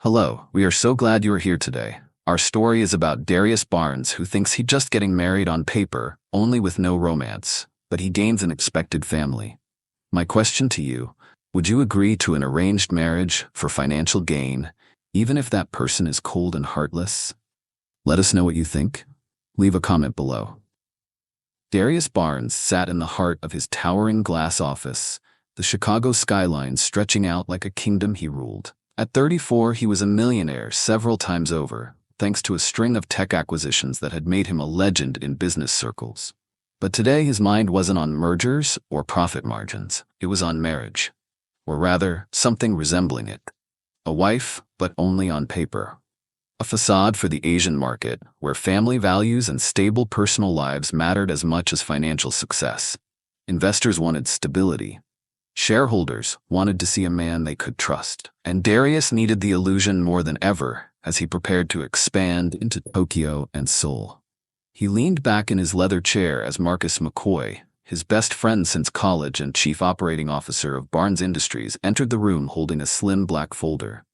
Hello, we are so glad you are here today. Our story is about Darius Barns, who thinks he's just getting married on paper, only with no romance, but he gains an expected family. My question to you, would you agree to an arranged marriage for financial gain, even if that person is cold and heartless? Let us know what you think. Leave a comment below. Darius Barns sat in the heart of his towering glass office, the Chicago skyline stretching out like a kingdom he ruled. At 34, he was a millionaire several times over, thanks to a string of tech acquisitions that had made him a legend in business circles. But today his mind wasn't on mergers or profit margins. It was on marriage. Or rather, something resembling it. A wife, but only on paper. A facade for the Asian market, where family values and stable personal lives mattered as much as financial success. Investors wanted stability. Shareholders wanted to see a man they could trust. And Darius needed the illusion more than ever as he prepared to expand into Tokyo and Seoul. He leaned back in his leather chair as Marcus McCoy, his best friend since college and chief operating officer of Barnes Industries, entered the room holding a slim black folder.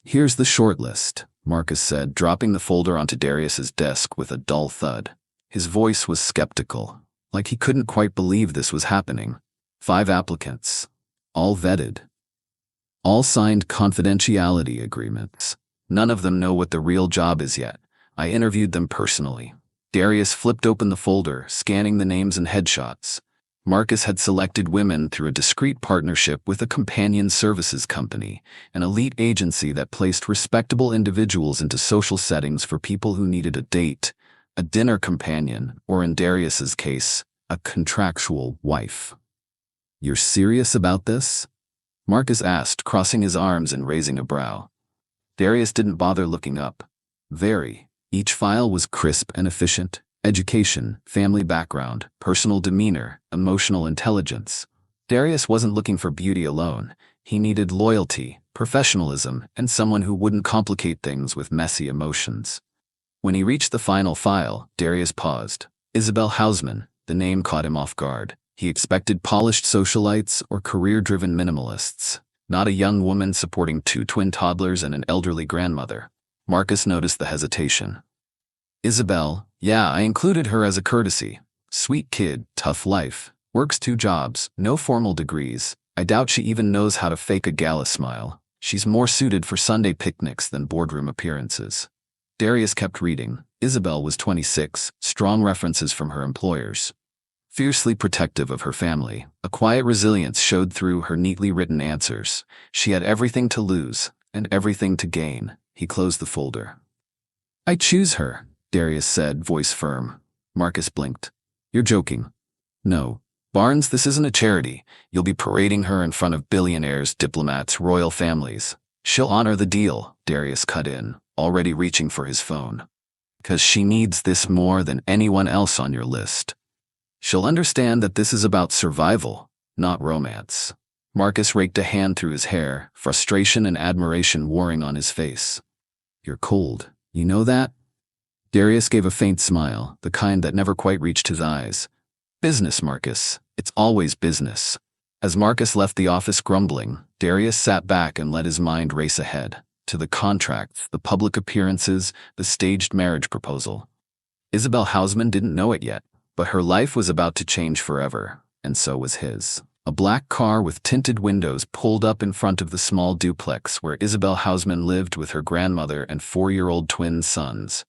"Here's the short list," Marcus said, dropping the folder onto Darius's desk with a dull thud. His voice was skeptical, like he couldn't quite believe this was happening. 5 applicants, all vetted. All signed confidentiality agreements. None of them know what the real job is yet. I interviewed them personally. Darius flipped open the folder, scanning the names and headshots. Marcus had selected women through a discreet partnership with a companion services company, an elite agency that placed respectable individuals into social settings for people who needed a date, a dinner companion, or in Darius's case, a contractual wife. "You're serious about this?" Marcus asked, crossing his arms and raising a brow. Darius didn't bother looking up. Very. Each file was crisp and efficient. Education, family background, personal demeanor, emotional intelligence. Darius wasn't looking for beauty alone. He needed loyalty, professionalism, and someone who wouldn't complicate things with messy emotions. When he reached the final file, Darius paused. Isabel Housman, the name caught him off guard. He expected polished socialites or career-driven minimalists, not a young woman supporting 2 twin toddlers and an elderly grandmother. Marcus noticed the hesitation. "Isabel, yeah, I included her as a courtesy. Sweet kid, tough life, works 2 jobs, no formal degrees. I doubt she even knows how to fake a gala smile. She's more suited for Sunday picnics than boardroom appearances." Darius kept reading. Isabel was 26, strong references from her employers. Fiercely protective of her family, a quiet resilience showed through her neatly written answers. She had everything to lose and everything to gain. He closed the folder. "I choose her," Darius said, voice firm. Marcus blinked. "You're joking." "No. Barnes, this isn't a charity. You'll be parading her in front of billionaires, diplomats, royal families. She'll honor the deal," Darius cut in, already reaching for his phone. "'Cause she needs this more than anyone else on your list. She'll understand that this is about survival, not romance." Marcus raked a hand through his hair, frustration and admiration warring on his face. "You're cold. You know that?" Darius gave a faint smile, the kind that never quite reached his eyes. "Business, Marcus. It's always business." As Marcus left the office grumbling, Darius sat back and let his mind race ahead, to the contracts, the public appearances, the staged marriage proposal. Isabel Housman didn't know it yet, but her life was about to change forever, and so was his. A black car with tinted windows pulled up in front of the small duplex where Isabel Housman lived with her grandmother and 4-year-old twin sons.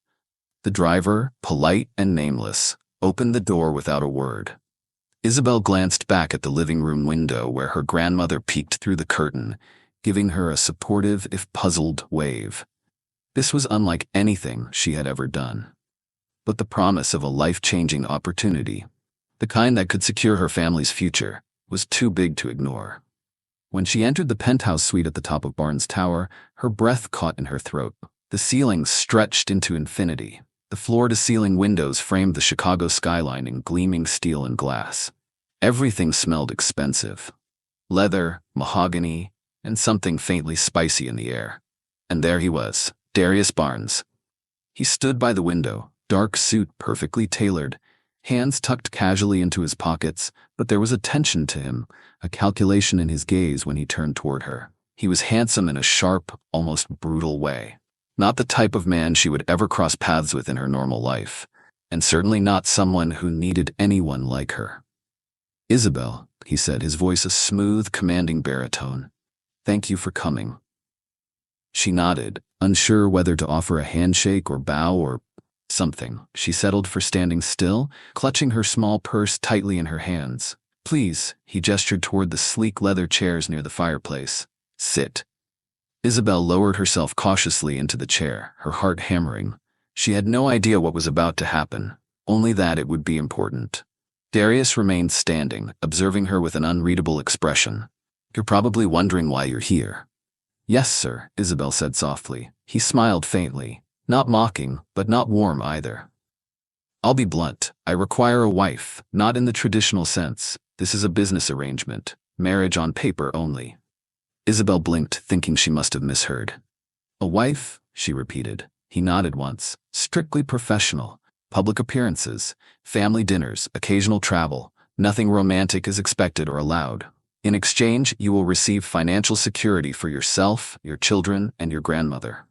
The driver, polite and nameless, opened the door without a word. Isabel glanced back at the living room window where her grandmother peeked through the curtain, giving her a supportive if puzzled wave. This was unlike anything she had ever done. But the promise of a life-changing opportunity, the kind that could secure her family's future, was too big to ignore. When she entered the penthouse suite at the top of Barnes Tower, her breath caught in her throat. The ceiling stretched into infinity. The floor-to-ceiling windows framed the Chicago skyline in gleaming steel and glass. Everything smelled expensive. Leather, mahogany, and something faintly spicy in the air. And there he was, Darius Barns. He stood by the window, dark suit perfectly tailored, hands tucked casually into his pockets, but there was a tension to him, a calculation in his gaze when he turned toward her. He was handsome in a sharp, almost brutal way. Not the type of man she would ever cross paths with in her normal life, and certainly not someone who needed anyone like her. "Isabel," he said, his voice a smooth, commanding baritone. "Thank you for coming." She nodded, unsure whether to offer a handshake or bow or something. She settled for standing still, clutching her small purse tightly in her hands. "Please," he gestured toward the sleek leather chairs near the fireplace. "Sit." Isabel lowered herself cautiously into the chair, her heart hammering. She had no idea what was about to happen, only that it would be important. Darius remained standing, observing her with an unreadable expression. "You're probably wondering why you're here." "Yes, sir," Isabel said softly. He smiled faintly, not mocking, but not warm either. "I'll be blunt. I require a wife, not in the traditional sense. This is a business arrangement, marriage on paper only." Isabel blinked, thinking she must have misheard. "A wife?" she repeated. He nodded once. "Strictly professional. Public appearances, family dinners, occasional travel. Nothing romantic is expected or allowed. In exchange, you will receive financial security for yourself, your children, and your grandmother."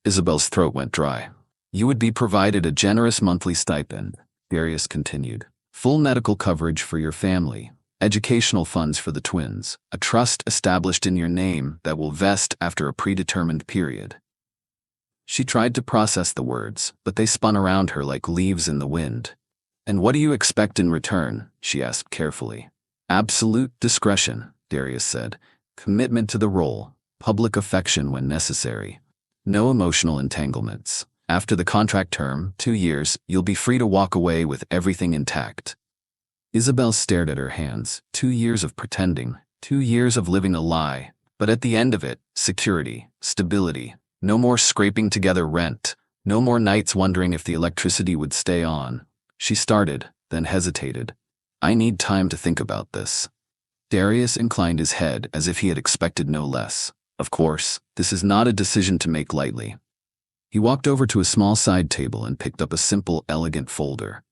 Isabel's throat went dry. "You would be provided a generous monthly stipend," Darius continued. "Full medical coverage for your family, educational funds for the twins, a trust established in your name that will vest after a predetermined period." She tried to process the words, but they spun around her like leaves in the wind. "And what do you expect in return?" she asked carefully. "Absolute discretion," Darius said. "Commitment to the role, public affection when necessary. No emotional entanglements. After the contract term, 2 years, you'll be free to walk away with everything intact." Isabel stared at her hands. 2 years of pretending, 2 years of living a lie. But at the end of it, security, stability. No more scraping together rent. No more nights wondering if the electricity would stay on. She started, then hesitated. "I need time to think about this." Darius inclined his head as if he had expected no less. "Of course, this is not a decision to make lightly." He walked over to a small side table and picked up a simple, elegant folder.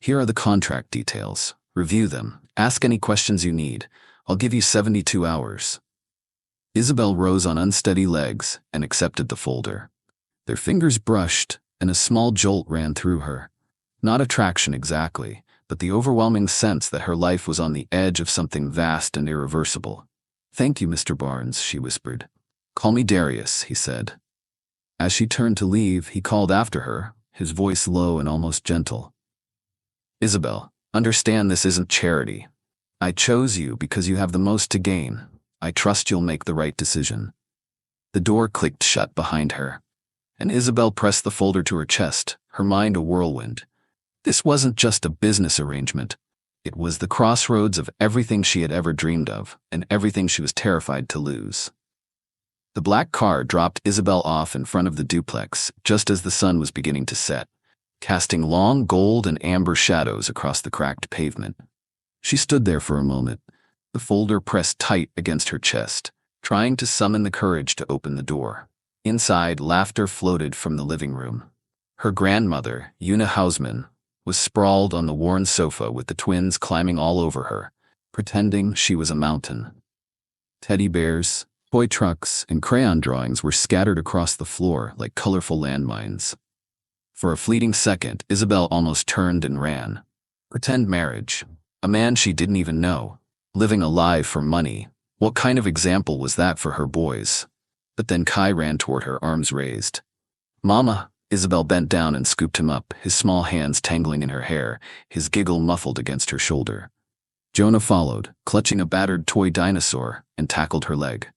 "Here are the contract details. Review them. Ask any questions you need. I'll give you 72 hours. Isabel rose on unsteady legs and accepted the folder. Their fingers brushed, and a small jolt ran through her. Not attraction exactly, but the overwhelming sense that her life was on the edge of something vast and irreversible. "Thank you, Mr. Barnes," she whispered. "Call me Darius," he said. As she turned to leave, he called after her, his voice low and almost gentle. "Isabel, understand this isn't charity. I chose you because you have the most to gain. I trust you'll make the right decision." The door clicked shut behind her, and Isabel pressed the folder to her chest, her mind a whirlwind. This wasn't just a business arrangement. It was the crossroads of everything she had ever dreamed of, and everything she was terrified to lose. The black car dropped Isabel off in front of the duplex just as the sun was beginning to set, casting long gold and amber shadows across the cracked pavement. She stood there for a moment, the folder pressed tight against her chest, trying to summon the courage to open the door. Inside, laughter floated from the living room. Her grandmother, Isabel Housman, was sprawled on the worn sofa with the twins climbing all over her, pretending she was a mountain. Teddy bears, toy trucks, and crayon drawings were scattered across the floor like colorful landmines. For a fleeting second, Isabel almost turned and ran. Pretend marriage. A man she didn't even know. Living a lie for money. What kind of example was that for her boys? But then Kai ran toward her, arms raised. "Mama!" Isabel bent down and scooped him up, his small hands tangling in her hair, his giggle muffled against her shoulder. Jonah followed, clutching a battered toy dinosaur, and tackled her leg.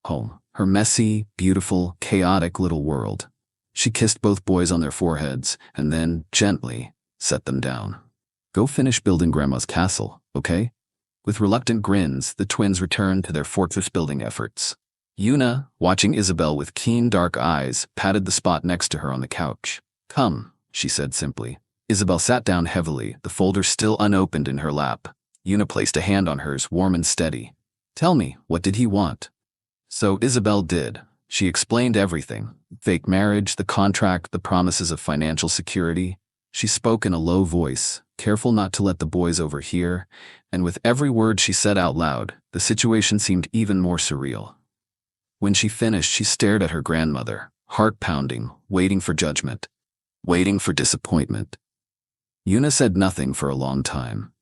Home. Her messy, beautiful, chaotic little world. She kissed both boys on their foreheads, and then, gently, set them down. "Go finish building Grandma's castle, okay?" With reluctant grins, the twins returned to their fortress-building efforts. Una, watching Isabel with keen dark eyes, patted the spot next to her on the couch. "Come," she said simply. Isabel sat down heavily, the folder still unopened in her lap. Una placed a hand on hers, warm and steady. "Tell me, what did he want?" So Isabel did. She explained everything. Fake marriage, the contract, the promises of financial security. She spoke in a low voice, careful not to let the boys overhear, and with every word she said out loud, the situation seemed even more surreal. When she finished, she stared at her grandmother, heart pounding, waiting for judgment, waiting for disappointment. Una said nothing for a long time.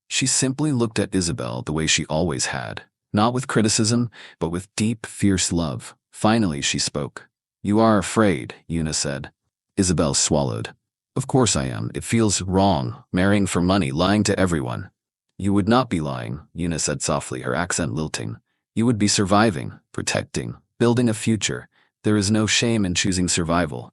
She simply looked at Isabel the way she always had, not with criticism, but with deep, fierce love. Finally, she spoke. "You are afraid," Una said. Isabel swallowed. "Of course I am. It feels wrong, marrying for money, lying to everyone." "You would not be lying," Una said softly, her accent lilting. "You would be surviving, protecting, building a future. There is no shame in choosing survival."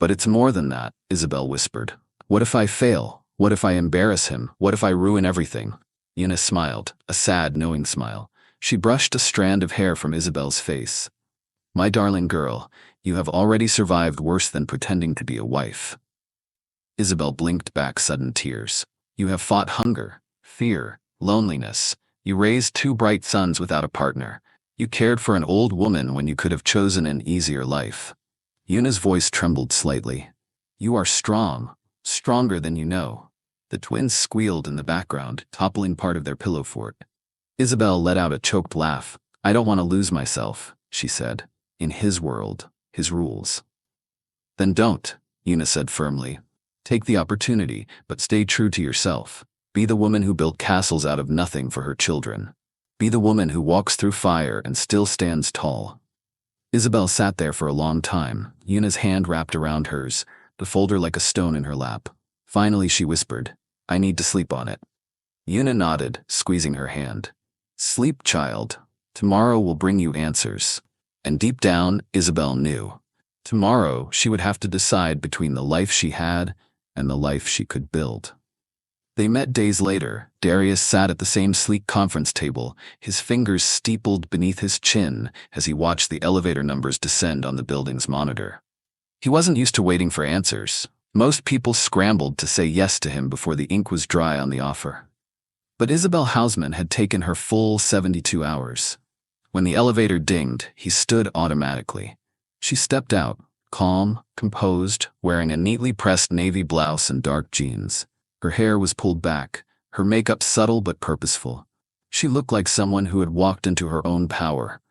"But it's more than that," Isabel whispered. "What if I fail? What if I embarrass him? What if I ruin everything?" Una smiled, a sad, knowing smile. She brushed a strand of hair from Isabel's face. "My darling girl, you have already survived worse than pretending to be a wife." Isabel blinked back sudden tears. "You have fought hunger, fear, loneliness. You raised 2 bright sons without a partner. You cared for an old woman when you could have chosen an easier life." Una's voice trembled slightly. "You are strong, stronger than you know." The twins squealed in the background, toppling part of their pillow fort. Isabel let out a choked laugh. "I don't want to lose myself," she said. "In his world, his rules." "Then don't," Una said firmly. "Take the opportunity, but stay true to yourself. Be the woman who built castles out of nothing for her children. Be the woman who walks through fire and still stands tall." Isabel sat there for a long time, Una's hand wrapped around hers, the folder like a stone in her lap. Finally she whispered, "I need to sleep on it." Una nodded, squeezing her hand. "Sleep, child. Tomorrow will bring you answers." And deep down, Isabel knew. Tomorrow she would have to decide between the life she had and the life she could build. They met days later. Darius sat at the same sleek conference table, his fingers steepled beneath his chin as he watched the elevator numbers descend on the building's monitor. He wasn't used to waiting for answers. Most people scrambled to say yes to him before the ink was dry on the offer. But Isabel Housman had taken her full 72 hours. When the elevator dinged, he stood automatically. She stepped out, calm, composed, wearing a neatly pressed navy blouse and dark jeans. Her hair was pulled back, her makeup subtle but purposeful. She looked like someone who had walked into her own power,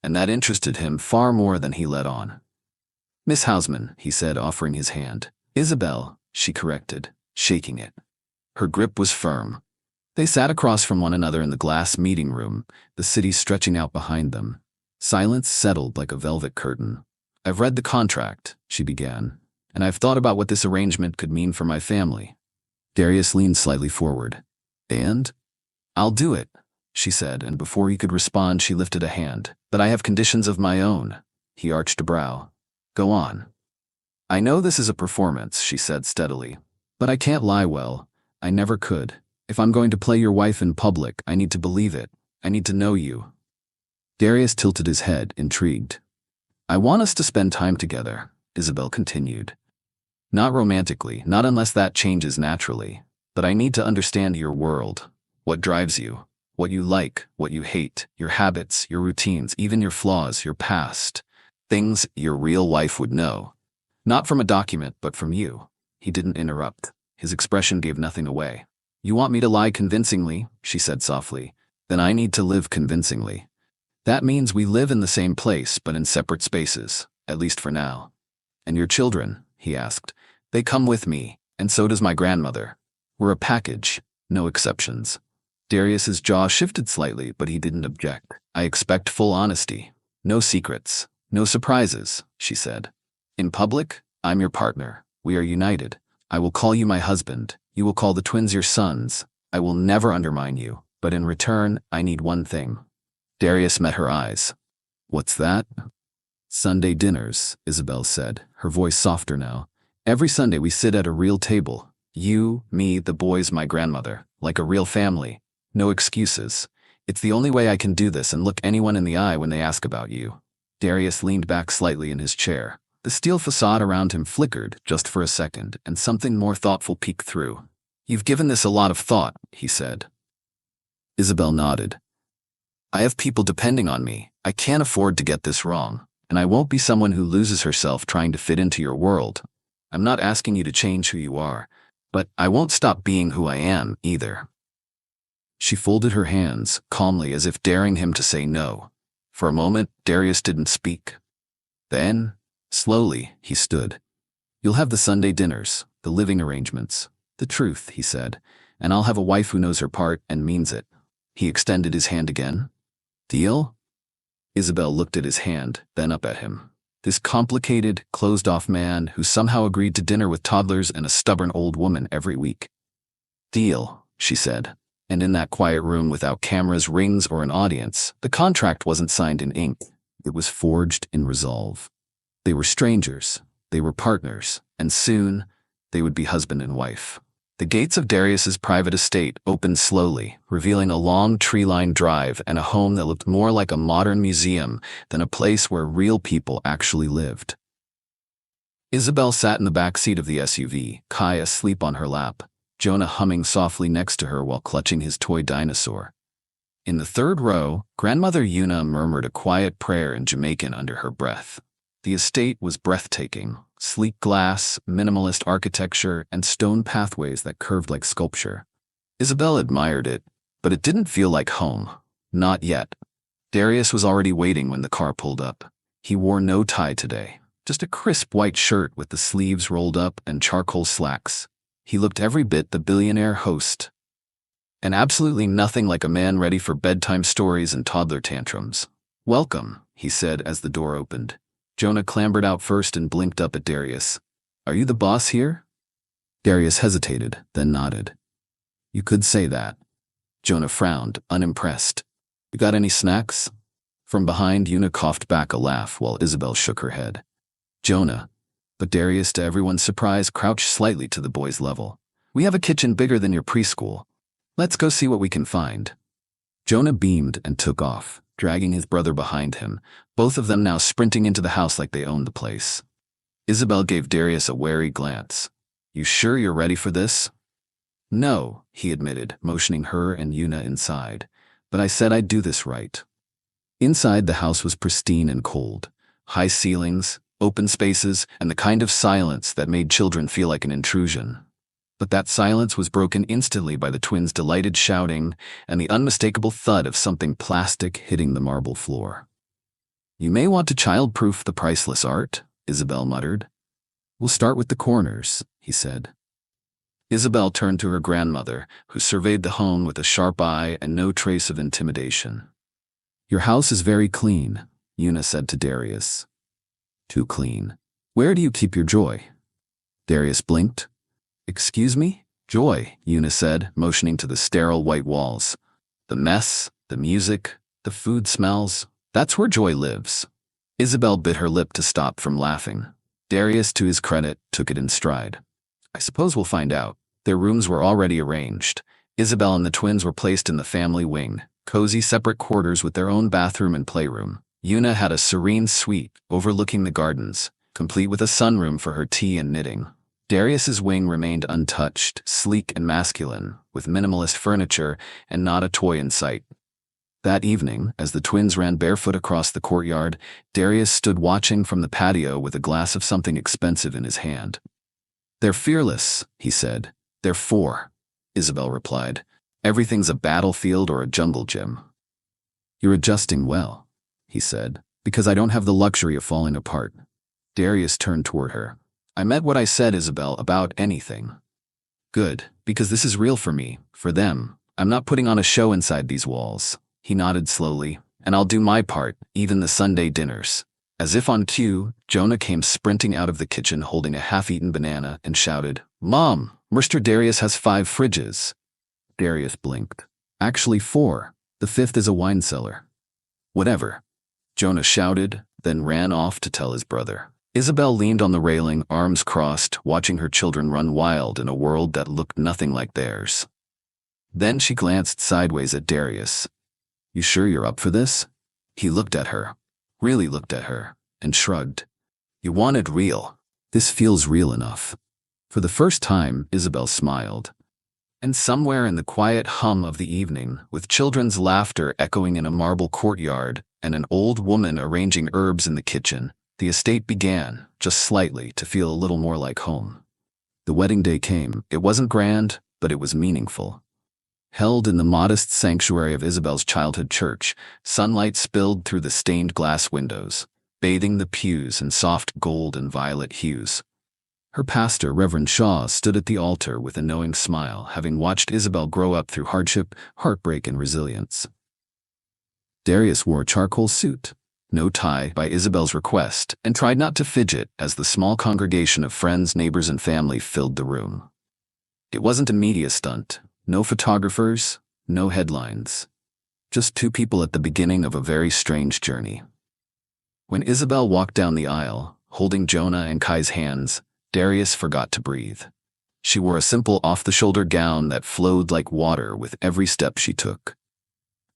and that interested him far more than he let on. "Miss Housman," he said, offering his hand. "Isabel," she corrected, shaking it. Her grip was firm. They sat across from one another in the glass meeting room, the city stretching out behind them. Silence settled like a velvet curtain. "I've read the contract," she began, "and I've thought about what this arrangement could mean for my family." Darius leaned slightly forward. "And?" "I'll do it," she said, and before he could respond, she lifted a hand. "But I have conditions of my own." He arched a brow. "Go on." "I know this is a performance," she said steadily, "but I can't lie well. I never could. If I'm going to play your wife in public, I need to believe it. I need to know you." Darius tilted his head, intrigued. "I want us to spend time together," Isabel continued. "Not romantically, not unless that changes naturally. But I need to understand your world, what drives you, what you like, what you hate, your habits, your routines, even your flaws, your past. Things your real wife would know. Not from a document, but from you." He didn't interrupt. His expression gave nothing away. "You want me to lie convincingly," she said softly. "Then I need to live convincingly. That means we live in the same place, but in separate spaces, at least for now." "And your children?" he asked. "They come with me, and so does my grandmother. We're a package, no exceptions." Darius's jaw shifted slightly, but he didn't object. "I expect full honesty. No secrets, no surprises," she said. "In public, I'm your partner. We are united. I will call you my husband. You will call the twins your sons. I will never undermine you, but in return, I need one thing." Darius met her eyes. "What's that?" "Sunday dinners," Isabel said, her voice softer now. "Every Sunday we sit at a real table. You, me, the boys, my grandmother, like a real family. No excuses. It's the only way I can do this and look anyone in the eye when they ask about you." Darius leaned back slightly in his chair. The steel facade around him flickered just for a second, and something more thoughtful peeked through. "You've given this a lot of thought," he said. Isabel nodded. "I have people depending on me. I can't afford to get this wrong, and I won't be someone who loses herself trying to fit into your world. I'm not asking you to change who you are, but I won't stop being who I am either." She folded her hands, calmly, as if daring him to say no. For a moment, Darius didn't speak. Then, slowly, he stood. "You'll have the Sunday dinners, the living arrangements, the truth," he said, "and I'll have a wife who knows her part and means it." He extended his hand again. "Deal?" Isabel looked at his hand, then up at him. This complicated, closed-off man who somehow agreed to dinner with toddlers and a stubborn old woman every week. "Deal," she said. And in that quiet room without cameras, rings, or an audience, the contract wasn't signed in ink. It was forged in resolve. They were strangers, they were partners, and soon they would be husband and wife. The gates of Darius's private estate opened slowly, revealing a long tree-lined drive and a home that looked more like a modern museum than a place where real people actually lived. Isabel sat in the back seat of the SUV, Kai asleep on her lap, Jonah humming softly next to her while clutching his toy dinosaur. In the third row, Grandmother Una murmured a quiet prayer in Jamaican under her breath. The estate was breathtaking. Sleek glass, minimalist architecture, and stone pathways that curved like sculpture. Isabel admired it, but it didn't feel like home. Not yet. Darius was already waiting when the car pulled up. He wore no tie today, just a crisp white shirt with the sleeves rolled up and charcoal slacks. He looked every bit the billionaire host. And absolutely nothing like a man ready for bedtime stories and toddler tantrums. "Welcome," he said as the door opened. Jonah clambered out first and blinked up at Darius. "Are you the boss here?" Darius hesitated, then nodded. "You could say that." Jonah frowned, unimpressed. "You got any snacks?" From behind, Una coughed back a laugh while Isabel shook her head. "Jonah." But Darius, to everyone's surprise, crouched slightly to the boy's level. "We have a kitchen bigger than your preschool. Let's go see what we can find." Jonah beamed and took off, dragging his brother behind him, both of them now sprinting into the house like they owned the place. Isabel gave Darius a wary glance. "You sure you're ready for this?" "No," he admitted, motioning her and Una inside. "But I said I'd do this right." Inside, the house was pristine and cold. High ceilings, open spaces, and the kind of silence that made children feel like an intrusion. But that silence was broken instantly by the twins' delighted shouting and the unmistakable thud of something plastic hitting the marble floor. "You may want to child-proof the priceless art," Isabel muttered. "We'll start with the corners," he said. Isabel turned to her grandmother, who surveyed the home with a sharp eye and no trace of intimidation. "Your house is very clean," Una said to Darius. "Too clean. Where do you keep your joy?" Darius blinked. "Excuse me?" "Joy," Una said, motioning to the sterile white walls. "The mess, the music, the food smells, that's where joy lives." Isabel bit her lip to stop from laughing. Darius, to his credit, took it in stride. "I suppose we'll find out." Their rooms were already arranged. Isabel and the twins were placed in the family wing, cozy separate quarters with their own bathroom and playroom. Una had a serene suite overlooking the gardens, complete with a sunroom for her tea and knitting. Darius's wing remained untouched, sleek and masculine, with minimalist furniture and not a toy in sight. That evening, as the twins ran barefoot across the courtyard, Darius stood watching from the patio with a glass of something expensive in his hand. "They're fearless," he said. "They're 4. Isabel replied. "Everything's a battlefield or a jungle gym." "You're adjusting well," he said, "because I don't have the luxury of falling apart." Darius turned toward her. "I meant what I said, Isabel, about anything." "Good, because this is real for me, for them. I'm not putting on a show inside these walls." He nodded slowly. "And I'll do my part, even the Sunday dinners." As if on cue, Jonah came sprinting out of the kitchen holding a half-eaten banana and shouted, "Mom, Mr. Darius has 5 fridges." Darius blinked. "Actually 4. The 5th is a wine cellar." "Whatever," Jonah shouted, then ran off to tell his brother. Isabel leaned on the railing, arms crossed, watching her children run wild in a world that looked nothing like theirs. Then she glanced sideways at Darius. "You sure you're up for this?" He looked at her, really looked at her, and shrugged. "You wanted real. This feels real enough." For the first time, Isabel smiled. And somewhere in the quiet hum of the evening, with children's laughter echoing in a marble courtyard and an old woman arranging herbs in the kitchen, the estate began, just slightly, to feel a little more like home. The wedding day came. It wasn't grand, but it was meaningful. Held in the modest sanctuary of Isabel's childhood church, sunlight spilled through the stained glass windows, bathing the pews in soft gold and violet hues. Her pastor, Reverend Shaw, stood at the altar with a knowing smile, having watched Isabel grow up through hardship, heartbreak, and resilience. Darius wore a charcoal suit, no tie by Isabel's request, and tried not to fidget as the small congregation of friends, neighbors, and family filled the room. It wasn't a media stunt. No photographers, no headlines. Just two people at the beginning of a very strange journey. When Isabel walked down the aisle, holding Jonah and Kai's hands, Darius forgot to breathe. She wore a simple off-the-shoulder gown that flowed like water with every step she took.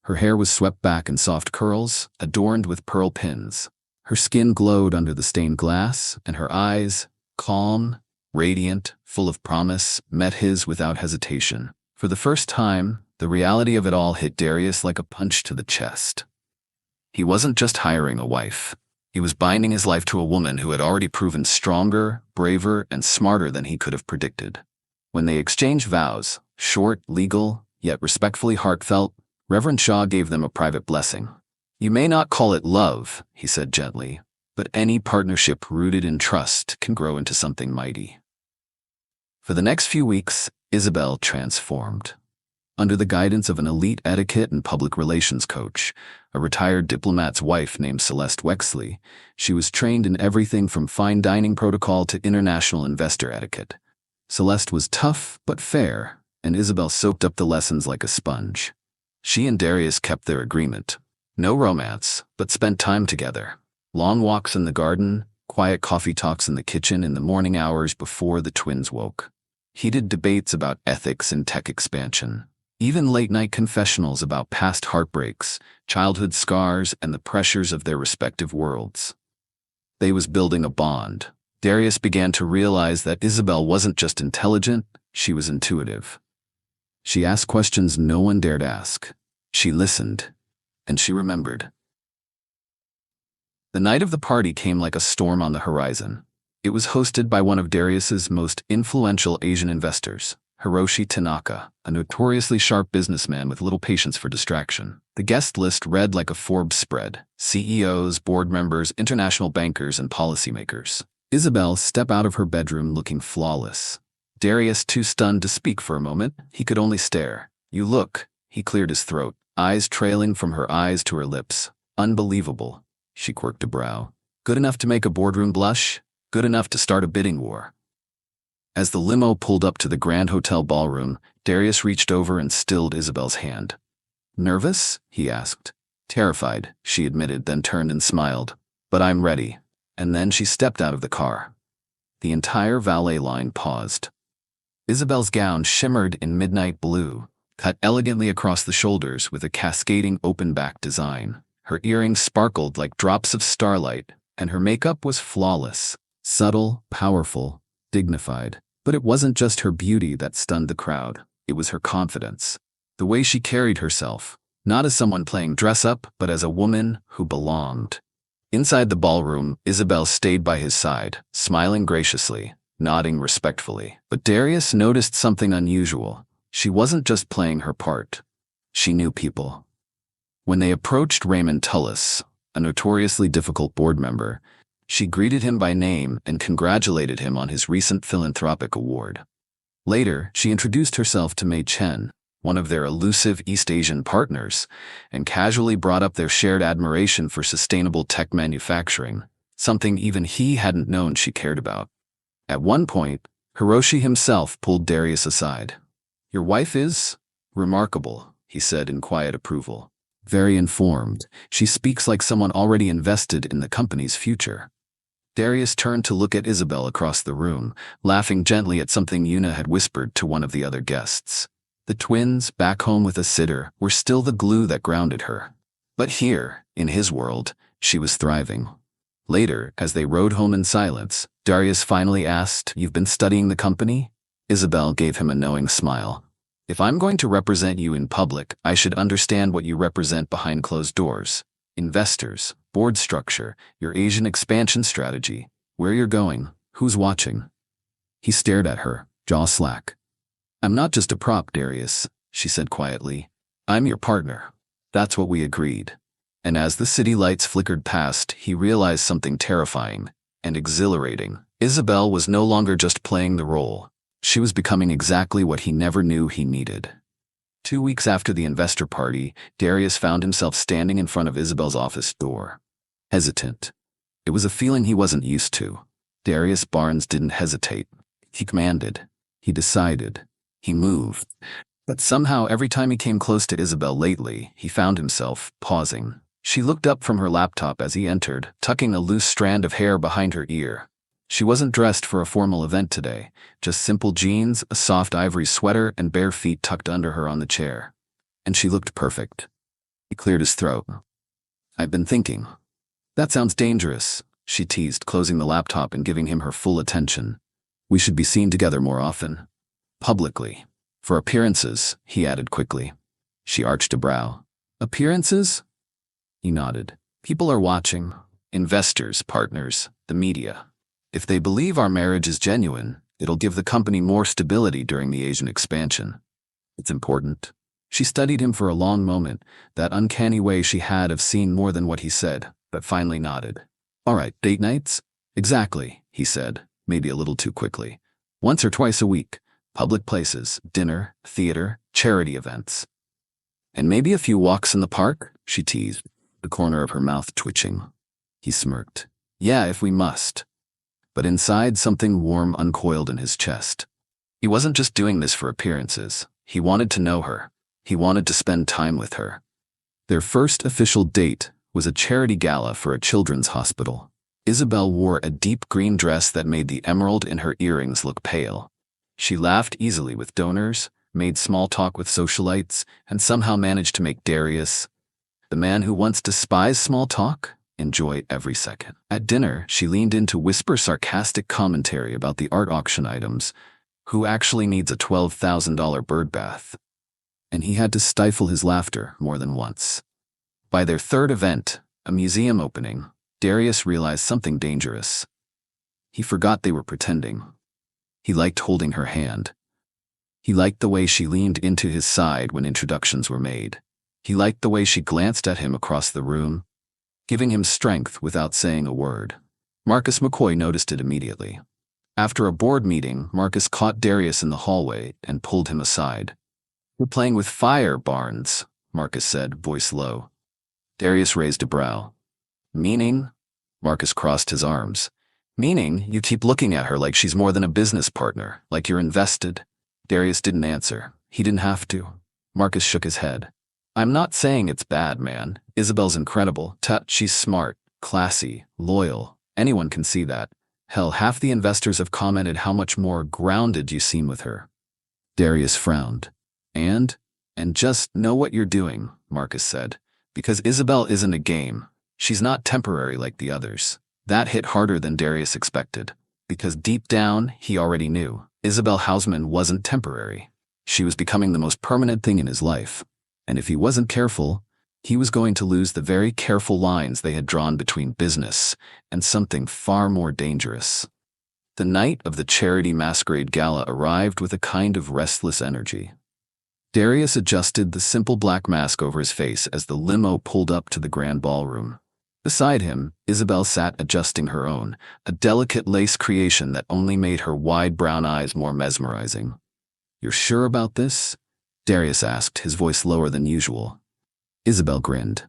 Her hair was swept back in soft curls, adorned with pearl pins. Her skin glowed under the stained glass, and her eyes, calm, radiant, full of promise, met his without hesitation. For the first time, the reality of it all hit Darius like a punch to the chest. He wasn't just hiring a wife. He was binding his life to a woman who had already proven stronger, braver, and smarter than he could have predicted. When they exchanged vows, short, legal, yet respectfully heartfelt, Reverend Shaw gave them a private blessing. "You may not call it love," he said gently, "but any partnership rooted in trust can grow into something mighty." For the next few weeks, Isabel transformed. Under the guidance of an elite etiquette and public relations coach, a retired diplomat's wife named Celeste Wexley, she was trained in everything from fine dining protocol to international investor etiquette. Celeste was tough but fair, and Isabel soaked up the lessons like a sponge. She and Darius kept their agreement. No romance, but spent time together. Long walks in the garden, quiet coffee talks in the kitchen in the morning hours before the twins woke. Heated debates about ethics and tech expansion. Even late-night confessionals about past heartbreaks, childhood scars, and the pressures of their respective worlds. They was building a bond. Darius began to realize that Isabel wasn't just intelligent, she was intuitive. She asked questions no one dared ask. She listened, and she remembered. The night of the party came like a storm on the horizon. It was hosted by one of Darius's most influential Asian investors, Hiroshi Tanaka, a notoriously sharp businessman with little patience for distraction. The guest list read like a Forbes spread: CEOs, board members, international bankers, and policymakers. Isabel stepped out of her bedroom looking flawless. Darius, too stunned to speak for a moment, he could only stare. "You look," he cleared his throat, eyes trailing from her eyes to her lips. "Unbelievable." She quirked a brow. "Good enough to make a boardroom blush? Good enough to start a bidding war." As the limo pulled up to the Grand Hotel ballroom, Darius reached over and stilled Isabel's hand. "Nervous?" he asked. "Terrified," she admitted, then turned and smiled. "But I'm ready." And then she stepped out of the car. The entire valet line paused. Isabel's gown shimmered in midnight blue, cut elegantly across the shoulders with a cascading open-back design. Her earrings sparkled like drops of starlight, and her makeup was flawless, subtle, powerful, dignified. But it wasn't just her beauty that stunned the crowd. It was her confidence. The way she carried herself, not as someone playing dress-up, but as a woman who belonged. Inside the ballroom, Isabel stayed by his side, smiling graciously, nodding respectfully. But Darius noticed something unusual. She wasn't just playing her part. She knew people. When they approached Raymond Tullis, a notoriously difficult board member, she greeted him by name and congratulated him on his recent philanthropic award. Later, she introduced herself to Mei Chen, one of their elusive East Asian partners, and casually brought up their shared admiration for sustainable tech manufacturing, something even he hadn't known she cared about. At one point, Hiroshi himself pulled Darius aside. "Your wife is remarkable," he said in quiet approval. "Very informed. She speaks like someone already invested in the company's future." Darius turned to look at Isabel across the room, laughing gently at something Yuna had whispered to one of the other guests. The twins, back home with a sitter, were still the glue that grounded her. But here, in his world, she was thriving. Later, as they rode home in silence, Darius finally asked, "You've been studying the company?" Isabel gave him a knowing smile. "If I'm going to represent you in public, I should understand what you represent behind closed doors. Investors, board structure, your Asian expansion strategy, where you're going, who's watching." He stared at her, jaw slack. "I'm not just a prop, Darius," she said quietly. I'm your partner. That's what we agreed. And as the city lights flickered past, he realized something terrifying and exhilarating. Isabel was no longer just playing the role. She was becoming exactly what he never knew he needed. 2 weeks after the investor party, Darius found himself standing in front of Isabel's office door. Hesitant. It was a feeling he wasn't used to. Darius Barns didn't hesitate. He commanded. He decided. He moved. But somehow every time he came close to Isabel lately, he found himself pausing. She looked up from her laptop as he entered, tucking a loose strand of hair behind her ear. She wasn't dressed for a formal event today, just simple jeans, a soft ivory sweater, and bare feet tucked under her on the chair. And she looked perfect. He cleared his throat. I've been thinking. That sounds dangerous, she teased, closing the laptop and giving him her full attention. We should be seen together more often. Publicly. For appearances, he added quickly. She arched a brow. Appearances? He nodded. People are watching. Investors, partners, the media. If they believe our marriage is genuine, it'll give the company more stability during the Asian expansion. It's important. She studied him for a long moment, that uncanny way she had of seeing more than what he said, but finally nodded. All right, date nights? Exactly, he said, maybe a little too quickly. Once or twice a week. Public places, dinner, theater, charity events. And maybe a few walks in the park, she teased, the corner of her mouth twitching. He smirked. Yeah, if we must. But inside, something warm uncoiled in his chest. He wasn't just doing this for appearances. He wanted to know her. He wanted to spend time with her. Their first official date was a charity gala for a children's hospital. Isabel wore a deep green dress that made the emerald in her earrings look pale. She laughed easily with donors, made small talk with socialites, and somehow managed to make Darius, the man who once despised small talk, enjoy every second. At dinner, she leaned in to whisper sarcastic commentary about the art auction items, who actually needs a $12,000 bird bath. And he had to stifle his laughter more than once. By their third event, a museum opening, Darius realized something dangerous. He forgot they were pretending. He liked holding her hand. He liked the way she leaned into his side when introductions were made. He liked the way she glanced at him across the room, giving him strength without saying a word. Marcus McCoy noticed it immediately. After a board meeting, Marcus caught Darius in the hallway and pulled him aside. You're playing with fire, Barnes, Marcus said, voice low. Darius raised a brow. Meaning? Marcus crossed his arms. Meaning, you keep looking at her like she's more than a business partner, like you're invested. Darius didn't answer. He didn't have to. Marcus shook his head. I'm not saying it's bad, man. Isabel's incredible. She's smart, classy, loyal. Anyone can see that. Hell, half the investors have commented how much more grounded you seem with her. Darius frowned. And just know what you're doing, Marcus said. Because Isabel isn't a game. She's not temporary like the others. That hit harder than Darius expected. Because deep down, he already knew. Isabel Housman wasn't temporary. She was becoming the most permanent thing in his life. And if he wasn't careful, he was going to lose the very careful lines they had drawn between business and something far more dangerous. The night of the charity masquerade gala arrived with a kind of restless energy. Darius adjusted the simple black mask over his face as the limo pulled up to the grand ballroom. Beside him, Isabel sat adjusting her own, a delicate lace creation that only made her wide brown eyes more mesmerizing. You're sure about this? Darius asked, his voice lower than usual. Isabel grinned.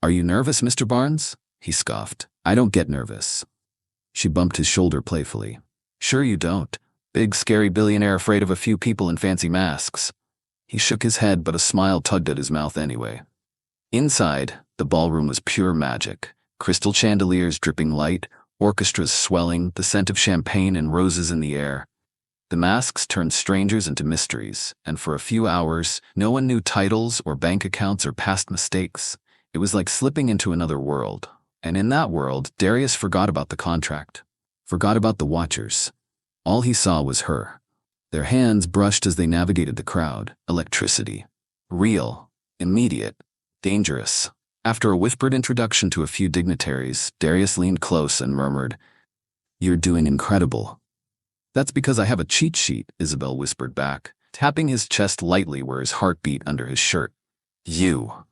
Are you nervous, Mr. Barnes? He scoffed. I don't get nervous. She bumped his shoulder playfully. Sure you don't. Big, scary billionaire afraid of a few people in fancy masks. He shook his head, but a smile tugged at his mouth anyway. Inside, the ballroom was pure magic. Crystal chandeliers dripping light, orchestras swelling, the scent of champagne and roses in the air. The masks turned strangers into mysteries, and for a few hours, no one knew titles or bank accounts or past mistakes. It was like slipping into another world. And in that world, Darius forgot about the contract. Forgot about the watchers. All he saw was her. Their hands brushed as they navigated the crowd. Electricity. Real. Immediate. Dangerous. After a whispered introduction to a few dignitaries, Darius leaned close and murmured, You're doing incredible. That's because I have a cheat sheet, Isabel whispered back. tapping his chest lightly where his heart beat under his shirt. You.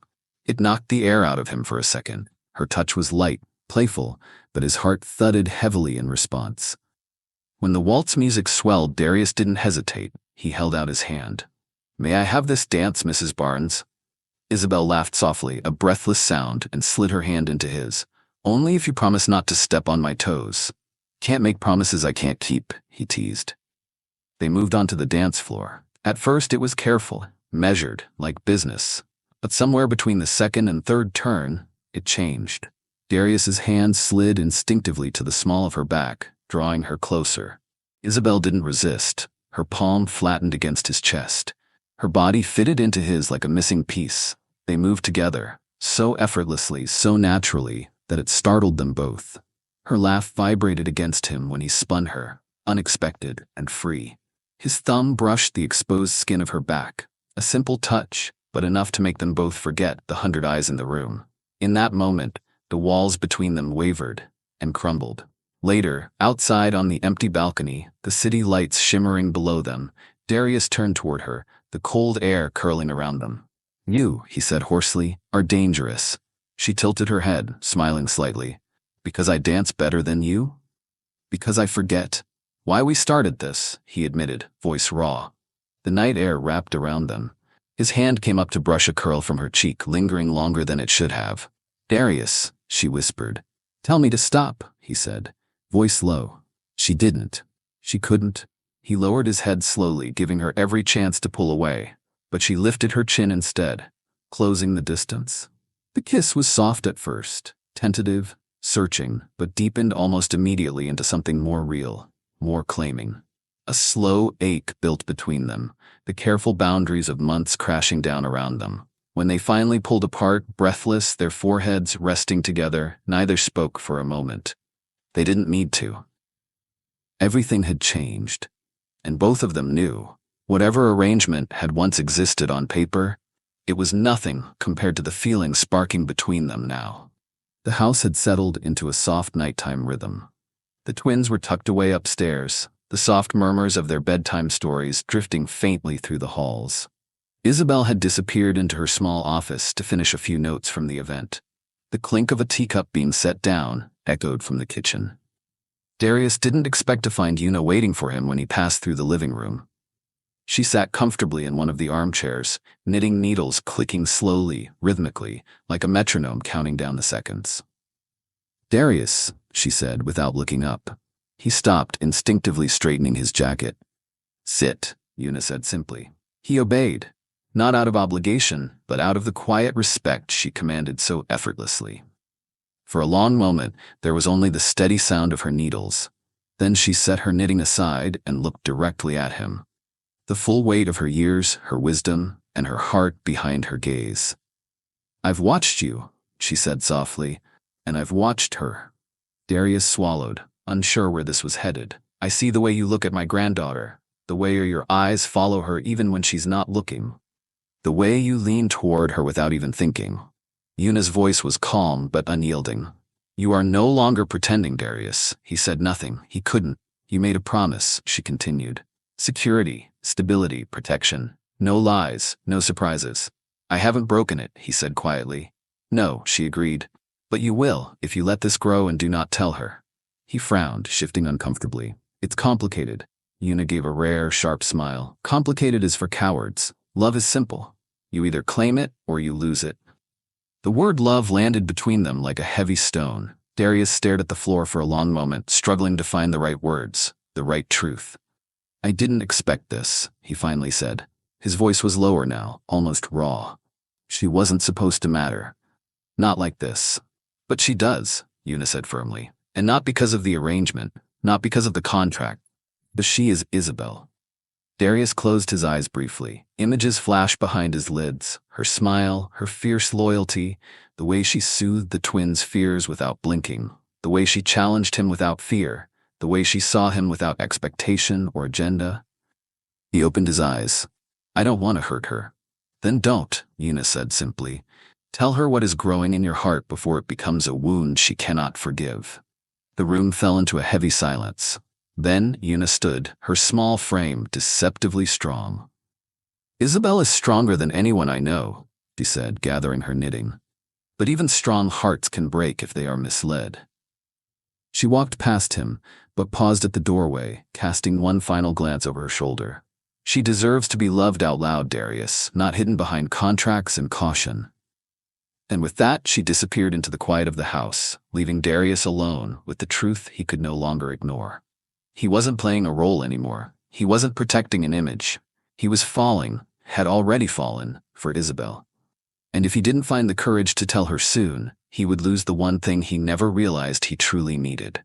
It knocked the air out of him for a second. Her touch was light, playful, but his heart thudded heavily in response. When the waltz music swelled, Darius didn't hesitate. He held out his hand. "May I have this dance, Mrs. Barnes?" Isabel laughed softly, a breathless sound, and slid her hand into his. "Only if you promise not to step on my toes." "Can't make promises I can't keep," he teased. They moved on to the dance floor. At first it was careful, measured, like business. But somewhere between the second and third turn, it changed. Darius's hand slid instinctively to the small of her back, drawing her closer. Isabel didn't resist. Her palm flattened against his chest. Her body fitted into his like a missing piece. They moved together, so effortlessly, so naturally, that it startled them both. Her laugh vibrated against him when he spun her, unexpected and free. His thumb brushed the exposed skin of her back, a simple touch, but enough to make them both forget the 100 eyes in the room. In that moment, the walls between them wavered and crumbled. Later, outside on the empty balcony, the city lights shimmering below them, Darius turned toward her, the cold air curling around them. "You," he said hoarsely, "are dangerous." She tilted her head, smiling slightly. "Because I dance better than you?" "Because I forget why we started this," he admitted, voice raw. The night air wrapped around them. His hand came up to brush a curl from her cheek, lingering longer than it should have. "Darius," she whispered. "Tell me to stop," he said, voice low. She didn't. She couldn't. He lowered his head slowly, giving her every chance to pull away, but she lifted her chin instead, closing the distance. The kiss was soft at first, tentative, searching, but deepened almost immediately into something more real, more claiming. A slow ache built between them, the careful boundaries of months crashing down around them. When they finally pulled apart, breathless, their foreheads resting together, neither spoke for a moment. They didn't need to. Everything had changed, and both of them knew. Whatever arrangement had once existed on paper, it was nothing compared to the feeling sparking between them now. The house had settled into a soft nighttime rhythm. The twins were tucked away upstairs, the soft murmurs of their bedtime stories drifting faintly through the halls. Isabel had disappeared into her small office to finish a few notes from the event. The clink of a teacup being set down echoed from the kitchen. Darius didn't expect to find Una waiting for him when he passed through the living room. She sat comfortably in one of the armchairs, knitting needles clicking slowly, rhythmically, like a metronome counting down the seconds. "Darius," she said without looking up. He stopped, instinctively straightening his jacket. "Sit," Una said simply. He obeyed, not out of obligation, but out of the quiet respect she commanded so effortlessly. For a long moment, there was only the steady sound of her needles. Then she set her knitting aside and looked directly at him. The full weight of her years, her wisdom, and her heart behind her gaze. "I've watched you," she said softly, "and I've watched her." Darius swallowed, unsure where this was headed. "I see the way you look at my granddaughter, the way your eyes follow her even when she's not looking, the way you lean toward her without even thinking." Una's voice was calm but unyielding. "You are no longer pretending, Darius." He said nothing. He couldn't. "You made a promise," she continued. "Security, stability, protection. No lies, no surprises." "I haven't broken it," he said quietly. "No," she agreed. "But you will, if you let this grow and do not tell her." He frowned, shifting uncomfortably. "It's complicated." Una gave a rare, sharp smile. "Complicated is for cowards. Love is simple. You either claim it or you lose it." The word love landed between them like a heavy stone. Darius stared at the floor for a long moment, struggling to find the right words, the right truth. "I didn't expect this," he finally said. His voice was lower now, almost raw. "She wasn't supposed to matter. Not like this." "But she does," Una said firmly. "And not because of the arrangement, not because of the contract. But she is Isabel." Darius closed his eyes briefly. Images flashed behind his lids. Her smile, her fierce loyalty, the way she soothed the twins' fears without blinking, the way she challenged him without fear, the way she saw him without expectation or agenda. He opened his eyes. "I don't want to hurt her." "Then don't," Una said simply. "Tell her what is growing in your heart before it becomes a wound she cannot forgive." The room fell into a heavy silence. Then Una stood, her small frame deceptively strong. Isabel is stronger than anyone I know, she said, gathering her knitting. But even strong hearts can break if they are misled. She walked past him, but paused at the doorway, casting one final glance over her shoulder. She deserves to be loved out loud, Darius, not hidden behind contracts and caution. And with that, she disappeared into the quiet of the house, leaving Darius alone with the truth he could no longer ignore. He wasn't playing a role anymore. He wasn't protecting an image. He was falling, had already fallen, for Isabel. And if he didn't find the courage to tell her soon, he would lose the one thing he never realized he truly needed.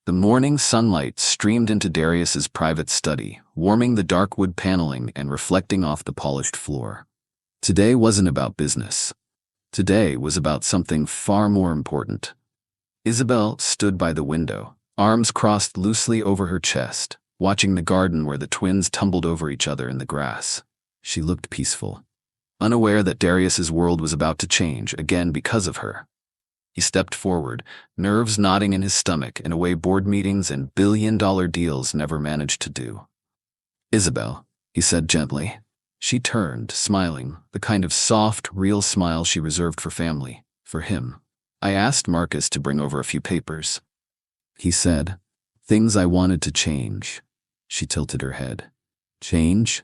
The morning sunlight streamed into Darius's private study, warming the dark wood paneling and reflecting off the polished floor. Today wasn't about business. Today was about something far more important. Isabel stood by the window, arms crossed loosely over her chest, watching the garden where the twins tumbled over each other in the grass. She looked peaceful, unaware that Darius's world was about to change again because of her. He stepped forward, nerves knotting in his stomach in a way board meetings and billion-dollar deals never managed to do. "Isabel," he said gently. She turned, smiling, the kind of soft, real smile she reserved for family, for him. "I asked Marcus to bring over a few papers," he said. "Things I wanted to change." She tilted her head. "Change?"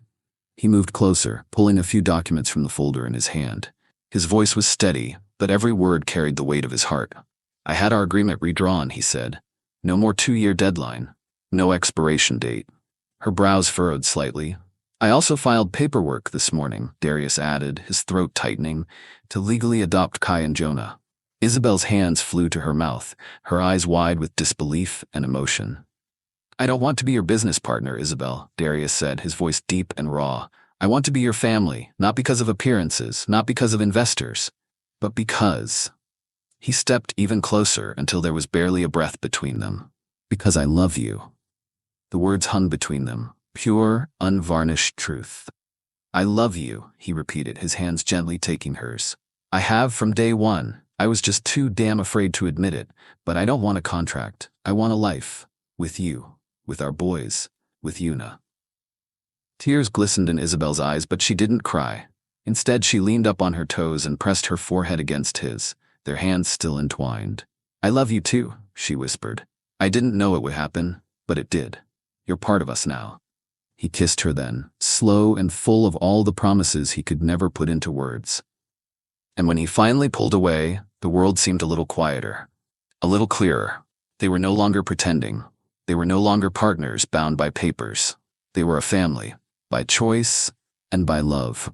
He moved closer, pulling a few documents from the folder in his hand. His voice was steady, but every word carried the weight of his heart. "I had our agreement redrawn," he said. "No more 2-year deadline. No expiration date." Her brows furrowed slightly. "I also filed paperwork this morning," Darius added, his throat tightening, "to legally adopt Kai and Jonah." Isabel's hands flew to her mouth, her eyes wide with disbelief and emotion. "I don't want to be your business partner, Isabel," Darius said, his voice deep and raw. "I want to be your family, not because of appearances, not because of investors, but because—" He stepped even closer until there was barely a breath between them. "Because I love you." The words hung between them, pure, unvarnished truth. "I love you," he repeated, his hands gently taking hers. "I have from day one. I was just too damn afraid to admit it, but I don't want a contract. I want a life. With you. With our boys. With Yuna." Tears glistened in Isabel's eyes, but she didn't cry. Instead, she leaned up on her toes and pressed her forehead against his, their hands still entwined. "I love you too," she whispered. "I didn't know it would happen, but it did. You're part of us now." He kissed her then, slow and full of all the promises he could never put into words. And when he finally pulled away, the world seemed a little quieter, a little clearer. They were no longer pretending. They were no longer partners bound by papers. They were a family, by choice and by love.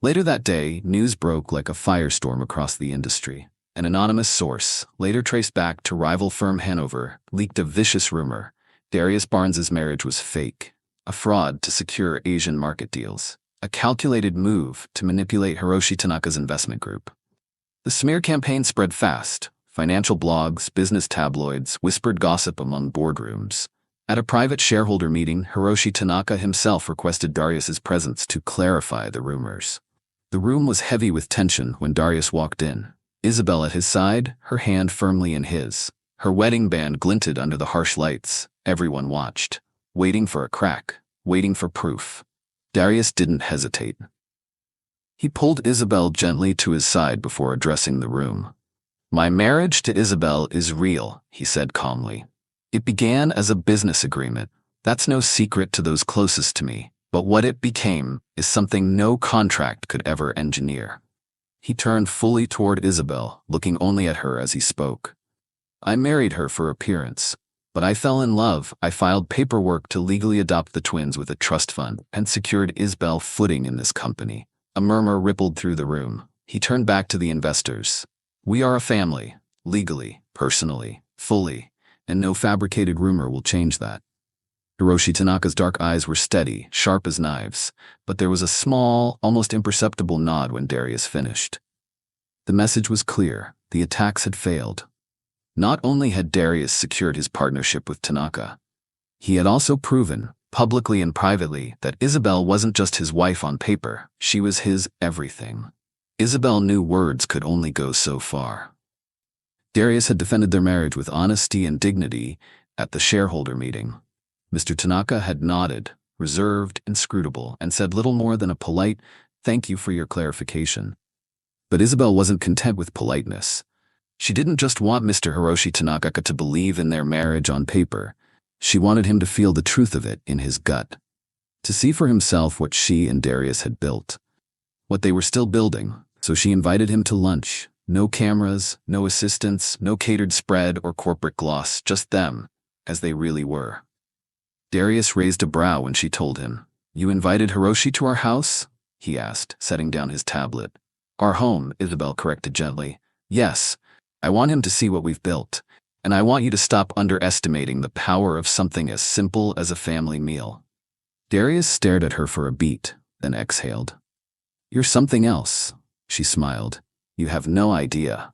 Later that day, news broke like a firestorm across the industry. An anonymous source, later traced back to rival firm Hanover, leaked a vicious rumor. Darius Barnes's marriage was fake, a fraud to secure Asian market deals, a calculated move to manipulate Hiroshi Tanaka's investment group. The smear campaign spread fast. Financial blogs, business tabloids, whispered gossip among boardrooms. At a private shareholder meeting, Hiroshi Tanaka himself requested Darius's presence to clarify the rumors. The room was heavy with tension when Darius walked in. Isabel at his side, her hand firmly in his. Her wedding band glinted under the harsh lights. Everyone watched, waiting for a crack, waiting for proof. Darius didn't hesitate. He pulled Isabel gently to his side before addressing the room. "My marriage to Isabel is real," he said calmly. "It began as a business agreement. That's no secret to those closest to me. But what it became is something no contract could ever engineer." He turned fully toward Isabel, looking only at her as he spoke. "I married her for appearance. But I fell in love. I filed paperwork to legally adopt the twins with a trust fund and secured Isabel footing in this company." A murmur rippled through the room. He turned back to the investors. "We are a family, legally, personally, fully, and no fabricated rumor will change that." Hiroshi Tanaka's dark eyes were steady, sharp as knives, but there was a small, almost imperceptible nod when Darius finished. The message was clear. The attacks had failed. Not only had Darius secured his partnership with Tanaka, he had also proven, publicly and privately, that Isabel wasn't just his wife on paper, she was his everything. Isabel knew words could only go so far. Darius had defended their marriage with honesty and dignity at the shareholder meeting. Mr. Tanaka had nodded, reserved, inscrutable, and said little more than a polite, "Thank you for your clarification." But Isabel wasn't content with politeness. She didn't just want Mr. Hiroshi Tanaka to believe in their marriage on paper. She wanted him to feel the truth of it in his gut, to see for himself what she and Darius had built, what they were still building. So she invited him to lunch. No cameras, no assistants, no catered spread or corporate gloss, just them, as they really were. Darius raised a brow when she told him. "You invited Hiroshi to our house?" he asked, setting down his tablet. "Our home," Isabel corrected gently. "Yes, I want him to see what we've built, and I want you to stop underestimating the power of something as simple as a family meal." Darius stared at her for a beat, then exhaled. "You're something else," she smiled. "You have no idea."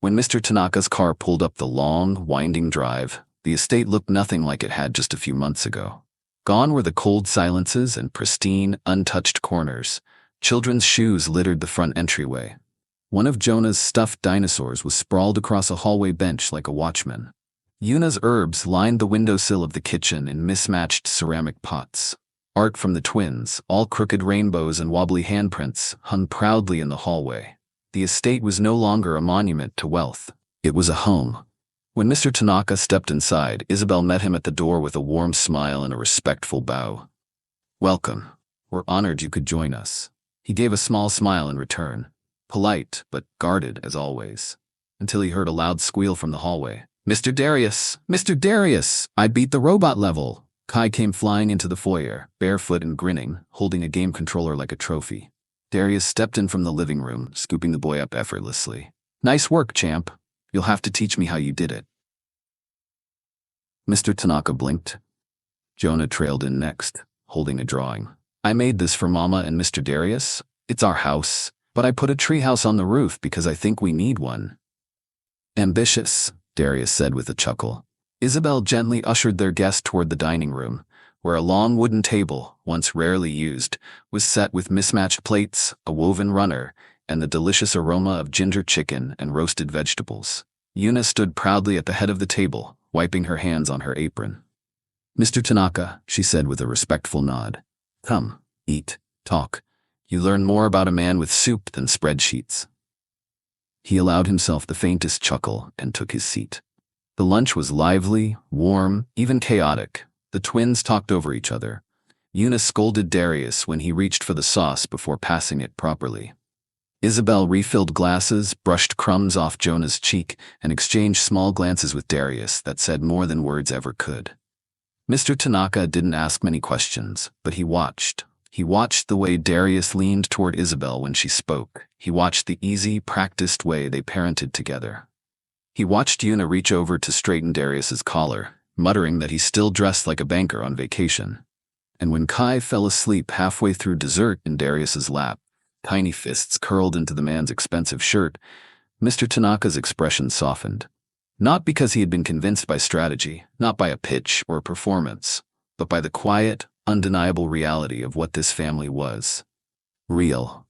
When Mr. Tanaka's car pulled up the long, winding drive, the estate looked nothing like it had just a few months ago. Gone were the cold silences and pristine, untouched corners. Children's shoes littered the front entryway. One of Jonah's stuffed dinosaurs was sprawled across a hallway bench like a watchman. Yuna's herbs lined the windowsill of the kitchen in mismatched ceramic pots. Art from the twins, all crooked rainbows and wobbly handprints, hung proudly in the hallway. The estate was no longer a monument to wealth. It was a home. When Mr. Tanaka stepped inside, Isabel met him at the door with a warm smile and a respectful bow. "Welcome. We're honored you could join us." He gave a small smile in return, polite but guarded as always, until he heard a loud squeal from the hallway. "Mr. Darius! Mr. Darius! I beat the robot level!" Kai came flying into the foyer, barefoot and grinning, holding a game controller like a trophy. Darius stepped in from the living room, scooping the boy up effortlessly. "Nice work, champ. You'll have to teach me how you did it." Mr. Tanaka blinked. Jonah trailed in next, holding a drawing. "I made this for Mama and Mr. Darius. It's our house, but I put a treehouse on the roof because I think we need one." "Ambitious," Darius said with a chuckle. Isabel gently ushered their guest toward the dining room, where a long wooden table, once rarely used, was set with mismatched plates, a woven runner, and the delicious aroma of ginger chicken and roasted vegetables. Yuna stood proudly at the head of the table, wiping her hands on her apron. "Mr. Tanaka," she said with a respectful nod. "Come, eat, talk. You learn more about a man with soup than spreadsheets." He allowed himself the faintest chuckle and took his seat. The lunch was lively, warm, even chaotic. The twins talked over each other. Yuna scolded Darius when he reached for the sauce before passing it properly. Isabel refilled glasses, brushed crumbs off Jonah's cheek, and exchanged small glances with Darius that said more than words ever could. Mr. Tanaka didn't ask many questions, but he watched. He watched the way Darius leaned toward Isabel when she spoke. He watched the easy, practiced way they parented together. He watched Yuna reach over to straighten Darius's collar, muttering that he still dressed like a banker on vacation. And when Kai fell asleep halfway through dessert in Darius's lap, tiny fists curled into the man's expensive shirt, Mr. Tanaka's expression softened. Not because he had been convinced by strategy, not by a pitch or a performance, but by the quiet, undeniable reality of what this family was. Real.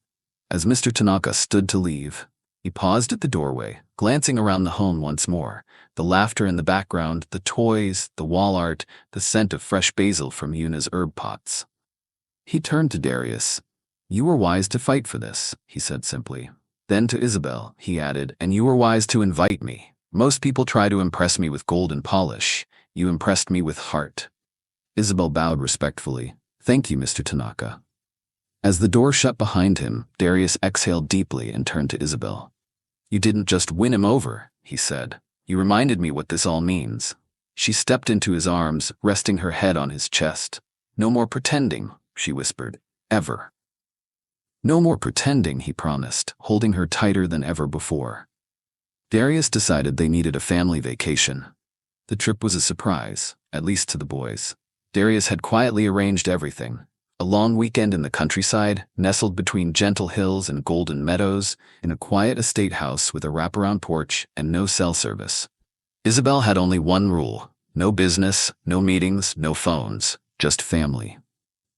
As Mr. Tanaka stood to leave, he paused at the doorway, glancing around the home once more, the laughter in the background, the toys, the wall art, the scent of fresh basil from Yuna's herb pots. He turned to Darius. "You were wise to fight for this," he said simply. Then to Isabel, he added, "And you were wise to invite me. Most people try to impress me with gold and polish. You impressed me with heart." Isabel bowed respectfully. "Thank you, Mr. Tanaka." As the door shut behind him, Darius exhaled deeply and turned to Isabel. "You didn't just win him over," he said. "You reminded me what this all means." She stepped into his arms, resting her head on his chest. "No more pretending," she whispered. "Ever." "No more pretending," he promised, holding her tighter than ever before. Darius decided they needed a family vacation. The trip was a surprise, at least to the boys. Darius had quietly arranged everything. A long weekend in the countryside, nestled between gentle hills and golden meadows, in a quiet estate house with a wraparound porch and no cell service. Isabel had only one rule: no business, no meetings, no phones, just family.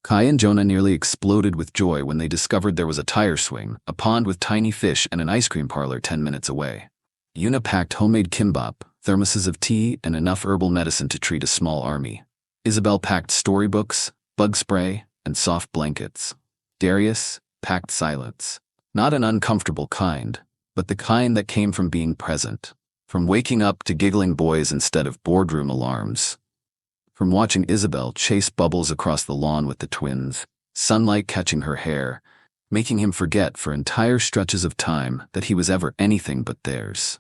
Kai and Jonah nearly exploded with joy when they discovered there was a tire swing, a pond with tiny fish, and an ice cream parlor 10 minutes away. Yuna packed homemade kimbap, thermoses of tea, and enough herbal medicine to treat a small army. Isabel packed storybooks, bug spray, and soft blankets. Darius packed silence. Not an uncomfortable kind, but the kind that came from being present. From waking up to giggling boys instead of boardroom alarms. From watching Isabel chase bubbles across the lawn with the twins, sunlight catching her hair, making him forget for entire stretches of time that he was ever anything but theirs.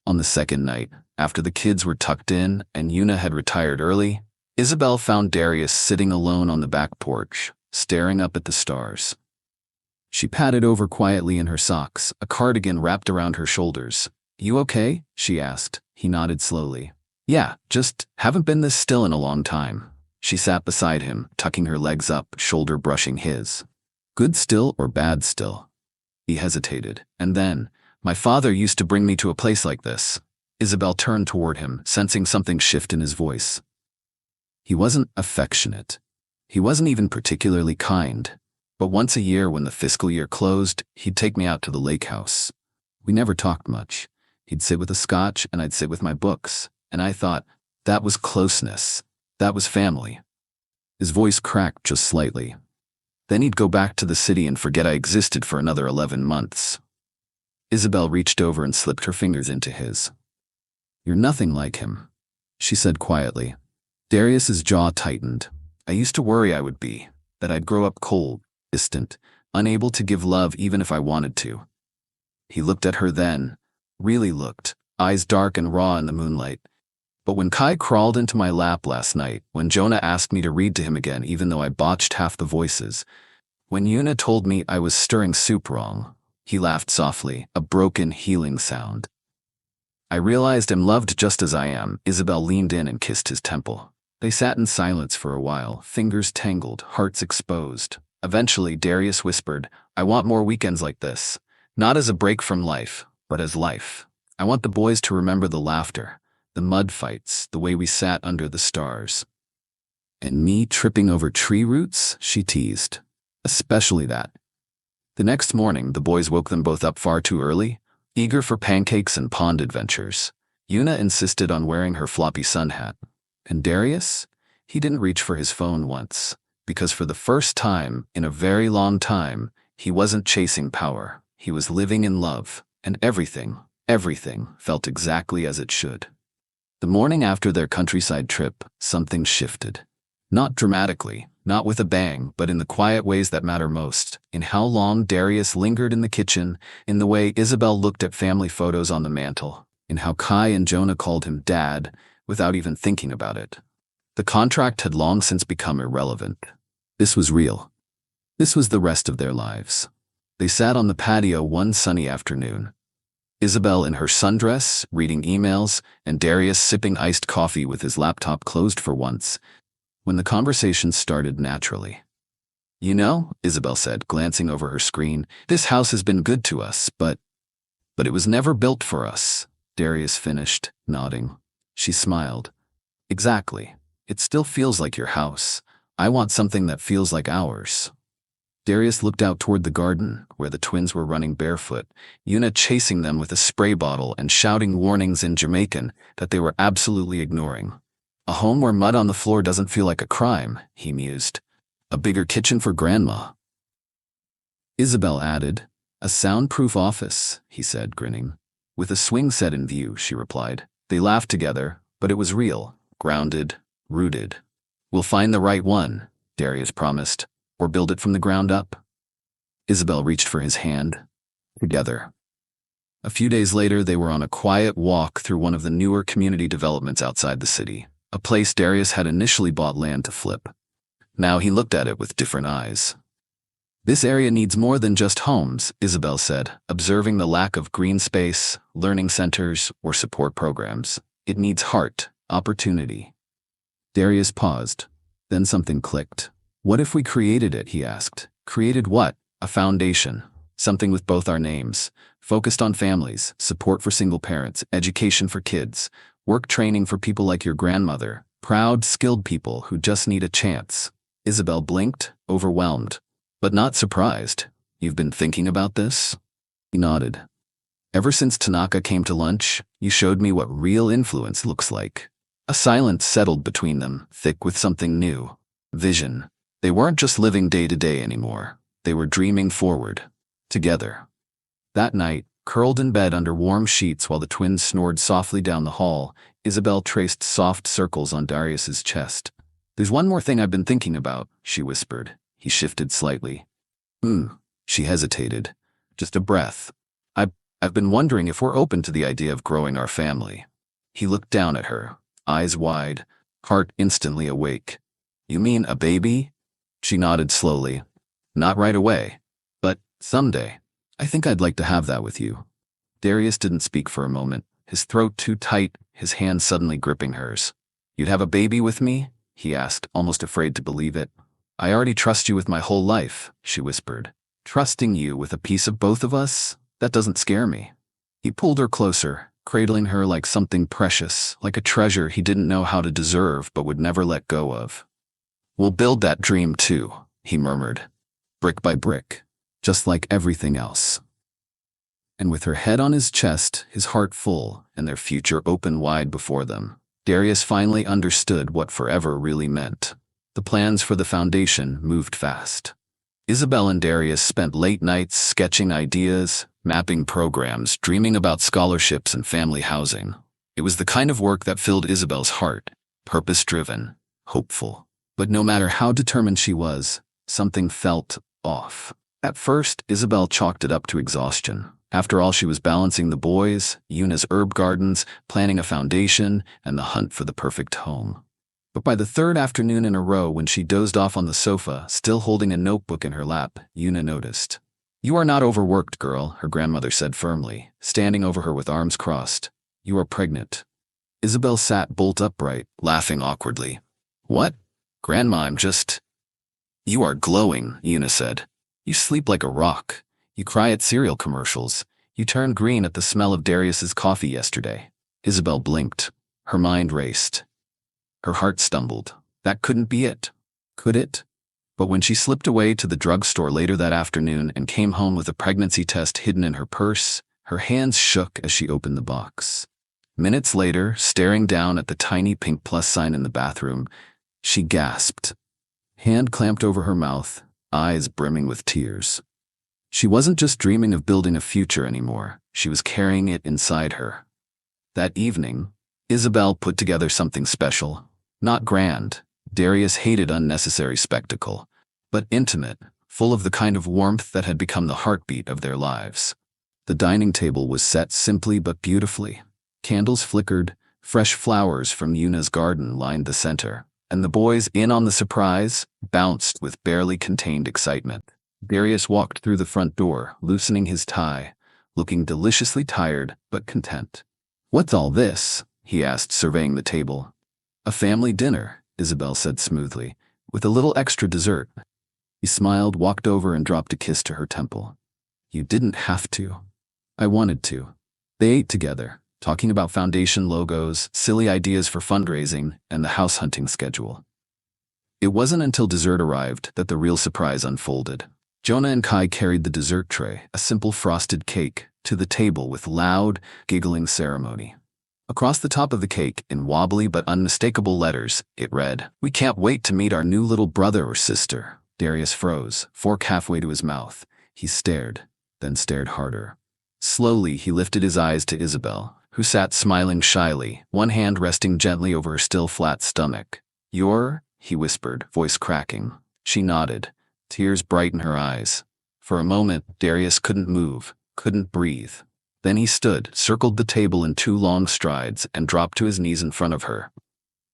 On the second night, after the kids were tucked in and Una had retired early, Isabel found Darius sitting alone on the back porch, staring up at the stars. She patted over quietly in her socks, a cardigan wrapped around her shoulders. "You okay?" she asked. He nodded slowly. "Yeah, just haven't been this still in a long time." She sat beside him, tucking her legs up, shoulder brushing his. "Good still or bad still?" He hesitated, and then, "My father used to bring me to a place like this." Isabel turned toward him, sensing something shift in his voice. He wasn't affectionate. He wasn't even particularly kind. But once a year when the fiscal year closed, he'd take me out to the lake house. We never talked much. He'd sit with a scotch and I'd sit with my books. And I thought, that was closeness. That was family. His voice cracked just slightly. Then he'd go back to the city and forget I existed for another 11 months. Isabel reached over and slipped her fingers into his. "You're nothing like him," she said quietly. Darius's jaw tightened. "I used to worry I would be, that I'd grow up cold, distant, unable to give love even if I wanted to." He looked at her then, really looked, eyes dark and raw in the moonlight. "But when Kai crawled into my lap last night, when Jonah asked me to read to him again even though I botched half the voices, when Una told me I was stirring soup wrong," he laughed softly, a broken, healing sound. "I realized I'm loved just as I am." Isabel leaned in and kissed his temple. They sat in silence for a while, fingers tangled, hearts exposed. Eventually, Darius whispered, "I want more weekends like this. Not as a break from life, but as life. I want the boys to remember the laughter, the mud fights, the way we sat under the stars." "And me tripping over tree roots?" she teased. "Especially that." The next morning, the boys woke them both up far too early, eager for pancakes and pond adventures. Una insisted on wearing her floppy sun hat. And Darius? He didn't reach for his phone once, because for the first time in a very long time, he wasn't chasing power. He was living in love, and everything felt exactly as it should. The morning after their countryside trip, something shifted. Not dramatically, not with a bang, but in the quiet ways that matter most. In how long Darius lingered in the kitchen, in the way Isabel looked at family photos on the mantle, in how Kai and Jonah called him Dad without even thinking about it. The contract had long since become irrelevant. This was real. This was the rest of their lives. They sat on the patio one sunny afternoon. Isabel in her sundress, reading emails, and Darius sipping iced coffee with his laptop closed for once, when the conversation started naturally. "You know," Isabel said, glancing over her screen, "this house has been good to us, but it was never built for us." Darius finished, nodding. She smiled. "Exactly. It still feels like your house. I want something that feels like ours." Darius looked out toward the garden, where the twins were running barefoot, Una chasing them with a spray bottle and shouting warnings in Jamaican that they were absolutely ignoring. "A home where mud on the floor doesn't feel like a crime," he mused. "A bigger kitchen for Grandma." Isabel added, "A soundproof office," he said, grinning. "With a swing set in view," she replied. They laughed together, but it was real, grounded, rooted. "We'll find the right one," Darius promised, "or build it from the ground up." Isabel reached for his hand. Together. A few days later, they were on a quiet walk through one of the newer community developments outside the city, a place Darius had initially bought land to flip. Now he looked at it with different eyes. "This area needs more than just homes," Isabel said, observing the lack of green space, learning centers, or support programs. "It needs heart, opportunity." Darius paused. Then something clicked. "What if we created it?" he asked. "Created what?" "A foundation. Something with both our names. Focused on families, support for single parents, education for kids, work training for people like your grandmother, proud, skilled people who just need a chance." Isabel blinked, overwhelmed, but not surprised. "You've been thinking about this?" He nodded. "Ever since Tanaka came to lunch, you showed me what real influence looks like." A silence settled between them, thick with something new. Vision. They weren't just living day to day anymore. They were dreaming forward. Together. That night, curled in bed under warm sheets while the twins snored softly down the hall, Isabel traced soft circles on Darius's chest. "There's one more thing I've been thinking about," she whispered. He shifted slightly. She hesitated. "Just a breath. I've been wondering if we're open to the idea of growing our family." He looked down at her, eyes wide, heart instantly awake. "You mean a baby?" She nodded slowly. "Not right away, but someday. I think I'd like to have that with you." Darius didn't speak for a moment, his throat too tight, his hand suddenly gripping hers. "You'd have a baby with me?" he asked, almost afraid to believe it. "I already trust you with my whole life," she whispered. "Trusting you with a piece of both of us? That doesn't scare me." He pulled her closer, cradling her like something precious, like a treasure he didn't know how to deserve but would never let go of. "We'll build that dream too," he murmured. "Brick by brick, just like everything else." And with her head on his chest, his heart full, and their future open wide before them, Darius finally understood what forever really meant. The plans for the foundation moved fast. Isabel and Darius spent late nights sketching ideas, mapping programs, dreaming about scholarships and family housing. It was the kind of work that filled Isabel's heart, purpose-driven, hopeful. But no matter how determined she was, something felt off. At first, Isabel chalked it up to exhaustion. After all, she was balancing the boys, Yuna's herb gardens, planning a foundation, and the hunt for the perfect home. But by the third afternoon in a row, when she dozed off on the sofa, still holding a notebook in her lap, Yuna noticed. "You are not overworked, girl," her grandmother said firmly, standing over her with arms crossed. "You are pregnant." Isabel sat bolt upright, laughing awkwardly. "What? Grandma, I'm just—" "You are glowing," Yuna said. "You sleep like a rock. You cry at cereal commercials. You turned green at the smell of Darius's coffee yesterday." Isabel blinked. Her mind raced. Her heart stumbled. That couldn't be it. Could it? But when she slipped away to the drugstore later that afternoon and came home with a pregnancy test hidden in her purse, her hands shook as she opened the box. Minutes later, staring down at the tiny pink plus sign in the bathroom, she gasped. Hand clamped over her mouth, eyes brimming with tears. She wasn't just dreaming of building a future anymore. She was carrying it inside her. That evening, Isabel put together something special. Not grand. Darius hated unnecessary spectacle. But intimate, full of the kind of warmth that had become the heartbeat of their lives. The dining table was set simply but beautifully. Candles flickered, fresh flowers from Yuna's garden lined the center, and the boys, in on the surprise, bounced with barely contained excitement. Darius walked through the front door, loosening his tie, looking deliciously tired but content. "What's all this?" he asked, surveying the table. "A family dinner," Isabel said smoothly, "with a little extra dessert." He smiled, walked over, and dropped a kiss to her temple. "You didn't have to." "I wanted to." They ate together, talking about foundation logos, silly ideas for fundraising, and the house hunting schedule. It wasn't until dessert arrived that the real surprise unfolded. Jonah and Kai carried the dessert tray, a simple frosted cake, to the table with loud, giggling ceremony. Across the top of the cake, in wobbly but unmistakable letters, it read, "We can't wait to meet our new little brother or sister." Darius froze, fork halfway to his mouth. He stared, then stared harder. Slowly, he lifted his eyes to Isabel, who sat smiling shyly, one hand resting gently over her still flat stomach. "You're?" he whispered, voice cracking. She nodded, tears bright in her eyes. For a moment, Darius couldn't move, couldn't breathe. Then he stood, circled the table in 2 long strides, and dropped to his knees in front of her.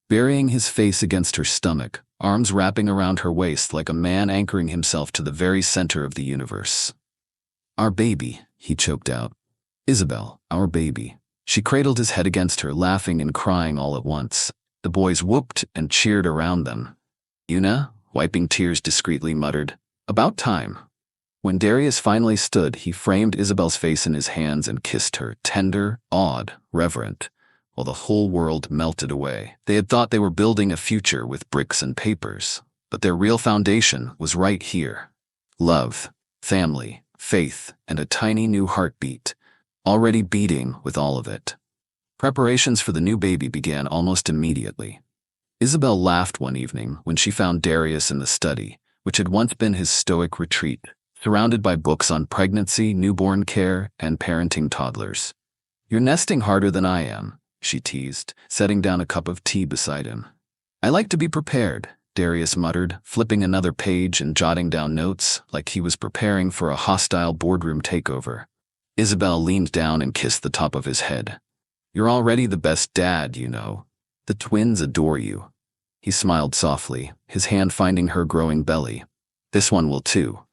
Burying his face against her stomach, arms wrapping around her waist like a man anchoring himself to the very center of the universe. "Our baby," he choked out. "Isabel, our baby." She cradled his head against her, laughing and crying all at once. The boys whooped and cheered around them. Yuna, wiping tears discreetly, muttered, "About time." When Darius finally stood, he framed Isabel's face in his hands and kissed her, tender, awed, reverent, while the whole world melted away. They had thought they were building a future with bricks and papers, but their real foundation was right here. Love, family, faith, and a tiny new heartbeat, already beating with all of it. Preparations for the new baby began almost immediately. Isabel laughed one evening when she found Darius in the study, which had once been his stoic retreat, surrounded by books on pregnancy, newborn care, and parenting toddlers. "You're nesting harder than I am," she teased, setting down a cup of tea beside him. "I like to be prepared," Darius muttered, flipping another page and jotting down notes like he was preparing for a hostile boardroom takeover. Isabel leaned down and kissed the top of his head. "You're already the best dad, you know. The twins adore you." He smiled softly, his hand finding her growing belly. "This one will too."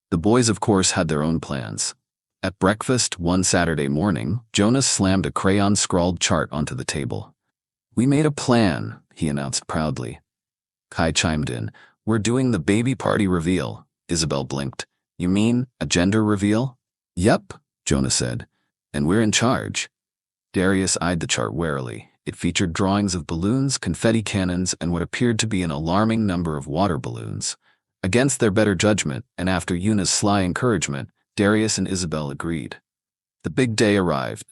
The boys, of course, had their own plans. At breakfast one Saturday morning, Jonas slammed a crayon-scrawled chart onto the table. "We made a plan," he announced proudly. Kai chimed in. "We're doing the baby party reveal." Isabel blinked. "You mean a gender reveal?" "Yep," Jonas said. "And we're in charge." Darius eyed the chart warily. It featured drawings of balloons, confetti cannons, and what appeared to be an alarming number of water balloons. Against their better judgment, and after Yuna's sly encouragement, Darius and Isabel agreed. The big day arrived.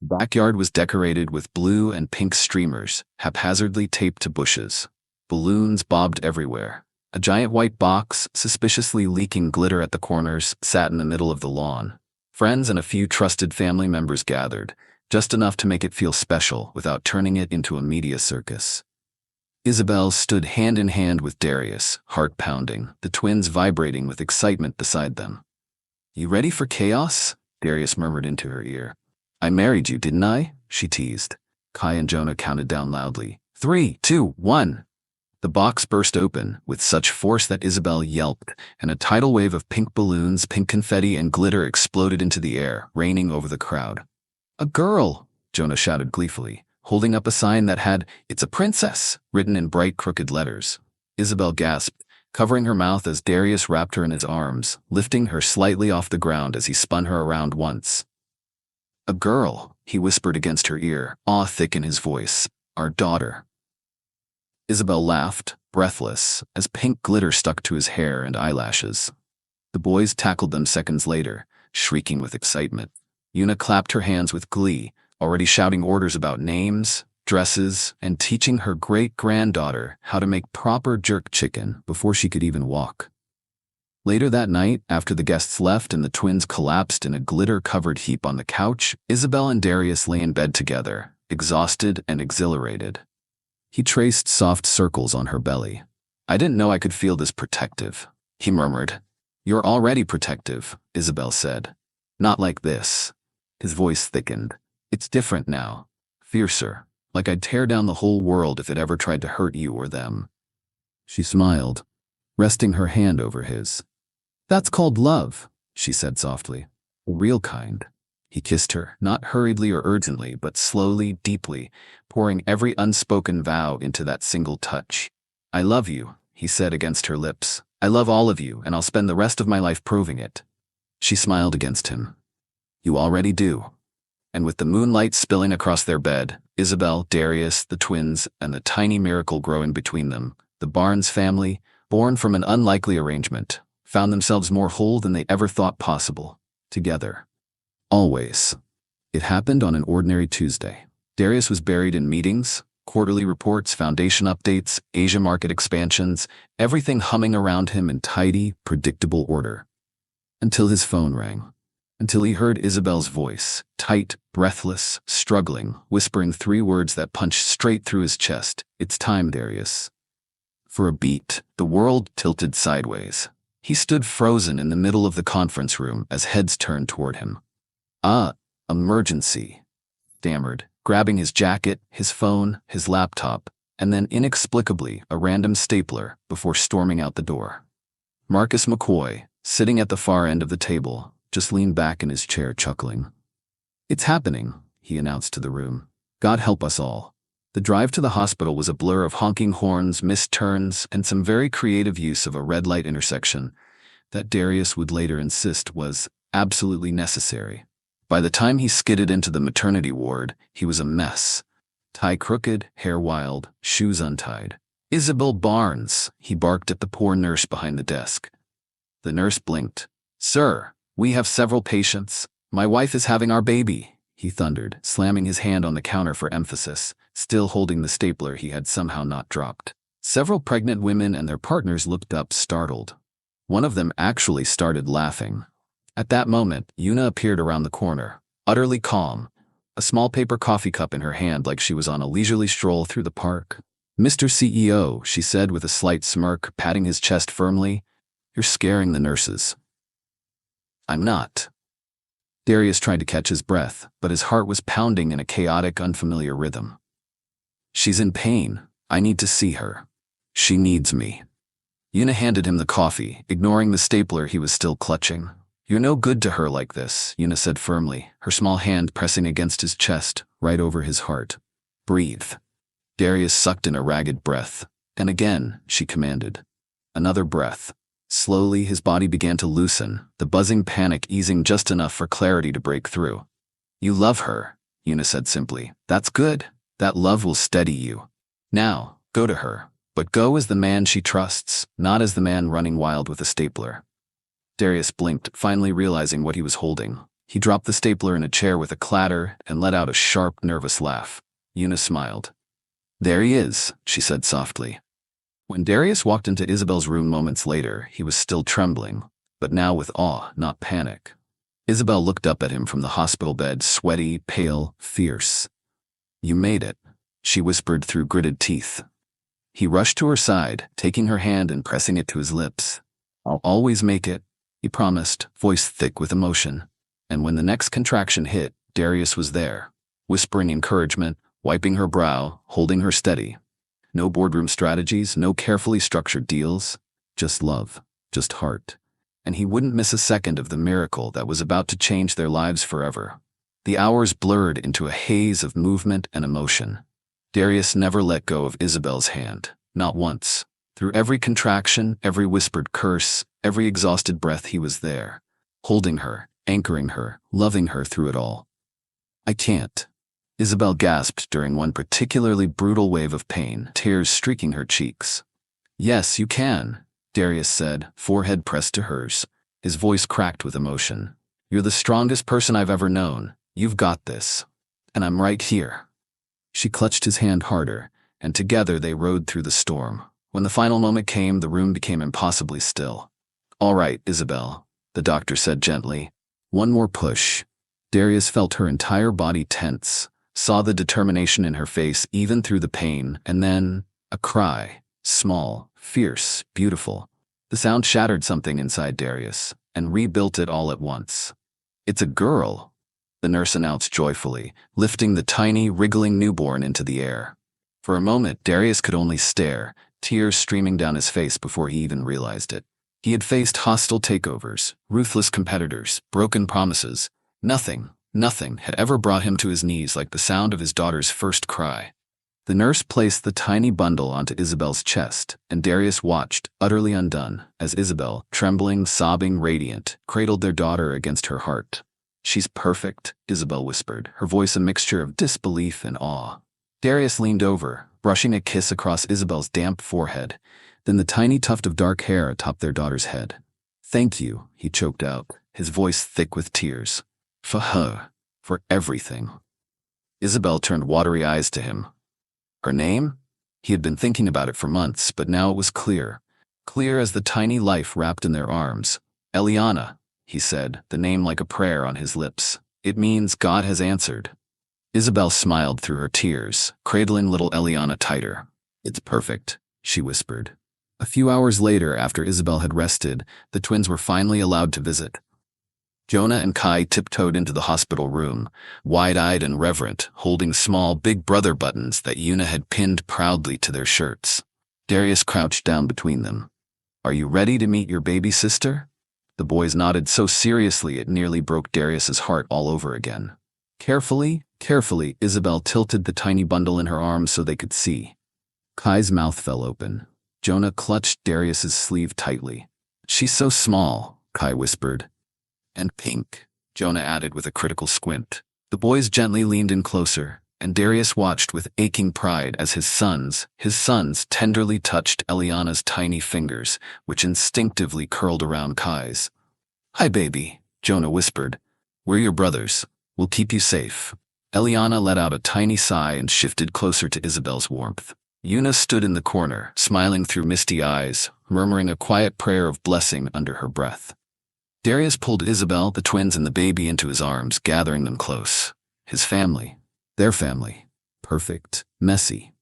The backyard was decorated with blue and pink streamers, haphazardly taped to bushes. Balloons bobbed everywhere. A giant white box, suspiciously leaking glitter at the corners, sat in the middle of the lawn. Friends and a few trusted family members gathered, just enough to make it feel special without turning it into a media circus. Isabel stood hand in hand with Darius, heart pounding, the twins vibrating with excitement beside them. "You ready for chaos?" Darius murmured into her ear. "I married you, didn't I?" she teased. Kai and Jonah counted down loudly. 3, 2, 1. The box burst open with such force that Isabel yelped, and a tidal wave of pink balloons, pink confetti, and glitter exploded into the air, raining over the crowd. "A girl!" Jonah shouted gleefully, holding up a sign that had "It's a princess" written in bright crooked letters. Isabel gasped, covering her mouth as Darius wrapped her in his arms, lifting her slightly off the ground as he spun her around once. "A girl," he whispered against her ear, awe thick in his voice. "Our daughter." Isabel laughed, breathless, as pink glitter stuck to his hair and eyelashes. The boys tackled them seconds later, shrieking with excitement. Yuna clapped her hands with glee, already shouting orders about names, dresses, and teaching her great-granddaughter how to make proper jerk chicken before she could even walk. Later that night, after the guests left and the twins collapsed in a glitter-covered heap on the couch, Isabel and Darius lay in bed together, exhausted and exhilarated. He traced soft circles on her belly. "I didn't know I could feel this protective," he murmured. "You're already protective," Isabel said. "Not like this." His voice thickened. "It's different now. Fiercer. Like I'd tear down the whole world if it ever tried to hurt you or them." She smiled, resting her hand over his. "That's called love," she said softly. "A real kind." He kissed her, not hurriedly or urgently, but slowly, deeply, pouring every unspoken vow into that single touch. "I love you," he said against her lips. "I love all of you, and I'll spend the rest of my life proving it." She smiled against him. "You already do." And with the moonlight spilling across their bed, Isabel, Darius, the twins, and the tiny miracle growing between them, the Barnes family, born from an unlikely arrangement, found themselves more whole than they ever thought possible, together. Always. It happened on an ordinary Tuesday. Darius was buried in meetings, quarterly reports, foundation updates, Asia market expansions, everything humming around him in tidy, predictable order. Until his phone rang. Until he heard Isabel's voice, tight, breathless, struggling, whispering 3 words that punched straight through his chest. "It's time, Darius." For a beat, the world tilted sideways. He stood frozen in the middle of the conference room as heads turned toward him. Emergency," stammered, grabbing his jacket, his phone, his laptop, and then inexplicably a random stapler before storming out the door. Marcus McCoy, sitting at the far end of the table, just leaned back in his chair chuckling. "It's happening," he announced to the room. "God help us all." The drive to the hospital was a blur of honking horns, missed turns, and some very creative use of a red light intersection that Darius would later insist was absolutely necessary. By the time he skidded into the maternity ward, he was a mess. Tie crooked, hair wild, shoes untied. "Isabel Barnes," he barked at the poor nurse behind the desk. The nurse blinked. "Sir, we have several patients. My wife is having our baby," he thundered, slamming his hand on the counter for emphasis. still holding the stapler he had somehow not dropped. Several pregnant women and their partners looked up, startled. One of them actually started laughing. At that moment, Una appeared around the corner, utterly calm, a small paper coffee cup in her hand like she was on a leisurely stroll through the park. "Mr. CEO," she said with a slight smirk, patting his chest firmly, "you're scaring the nurses." "I'm not." Darius tried to catch his breath, but his heart was pounding in a chaotic, unfamiliar rhythm. "She's in pain. I need to see her. She needs me." Una handed him the coffee, ignoring the stapler he was still clutching. "You're no good to her like this," Una said firmly, her small hand pressing against his chest, right over his heart. "Breathe." Darius sucked in a ragged breath. "And again," she commanded. Another breath. Slowly, his body began to loosen, the buzzing panic easing just enough for clarity to break through. "You love her," Una said simply. "That's good. That love will steady you. Now, go to her. But go as the man she trusts, not as the man running wild with a stapler." Darius blinked, finally realizing what he was holding. He dropped the stapler in a chair with a clatter and let out a sharp, nervous laugh. Una smiled. "There he is," she said softly. When Darius walked into Isabel's room moments later, he was still trembling, but now with awe, not panic. Isabel looked up at him from the hospital bed, sweaty, pale, fierce. "You made it," she whispered through gritted teeth. He rushed to her side, taking her hand and pressing it to his lips. "I'll always make it," he promised, voice thick with emotion. And when the next contraction hit, Darius was there, whispering encouragement, wiping her brow, holding her steady. No boardroom strategies, no carefully structured deals, just love, just heart. And he wouldn't miss a second of the miracle that was about to change their lives forever. The hours blurred into a haze of movement and emotion. Darius never let go of Isabel's hand, not once. Through every contraction, every whispered curse, every exhausted breath, he was there, holding her, anchoring her, loving her through it all. "I can't," Isabel gasped during one particularly brutal wave of pain, tears streaking her cheeks. "Yes, you can," Darius said, forehead pressed to hers, his voice cracked with emotion. "You're the strongest person I've ever known. You've got this. And I'm right here." She clutched his hand harder, and together they rode through the storm. When the final moment came, the room became impossibly still. "All right, Isabel," the doctor said gently. "One more push." Darius felt her entire body tense, saw the determination in her face even through the pain, and then a cry, small, fierce, beautiful. The sound shattered something inside Darius and rebuilt it all at once. "It's a girl," the nurse announced joyfully, lifting the tiny, wriggling newborn into the air. For a moment, Darius could only stare, tears streaming down his face before he even realized it. He had faced hostile takeovers, ruthless competitors, broken promises. Nothing had ever brought him to his knees like the sound of his daughter's first cry. The nurse placed the tiny bundle onto Isabel's chest, and Darius watched, utterly undone, as Isabel, trembling, sobbing, radiant, cradled their daughter against her heart. "She's perfect," Isabel whispered, her voice a mixture of disbelief and awe. Darius leaned over, brushing a kiss across Isabel's damp forehead, then the tiny tuft of dark hair atop their daughter's head. "Thank you," he choked out, his voice thick with tears. "For her. For everything." Isabel turned watery eyes to him. Her name? He had been thinking about it for months, but now it was clear. Clear as the tiny life wrapped in their arms. "Eliana," he said, the name like a prayer on his lips. "It means God has answered." Isabel smiled through her tears, cradling little Eliana tighter. "It's perfect," she whispered. A few hours later, after Isabel had rested, the twins were finally allowed to visit. Jonah and Kai tiptoed into the hospital room, wide-eyed and reverent, holding small Big Brother buttons that Una had pinned proudly to their shirts. Darius crouched down between them. "Are you ready to meet your baby sister?" The boys nodded so seriously it nearly broke Darius's heart all over again. Carefully, Isabel tilted the tiny bundle in her arms so they could see. Kai's mouth fell open. Jonah clutched Darius's sleeve tightly. "She's so small," Kai whispered. "And pink," Jonah added with a critical squint. The boys gently leaned in closer, and Darius watched with aching pride as his sons tenderly touched Eliana's tiny fingers, which instinctively curled around Kai's. "Hi, baby," Jonah whispered. "We're your brothers. We'll keep you safe." Eliana let out a tiny sigh and shifted closer to Isabel's warmth. Eunice stood in the corner, smiling through misty eyes, murmuring a quiet prayer of blessing under her breath. Darius pulled Isabel, the twins, and the baby into his arms, gathering them close. His family. Their family. Perfect. Messy.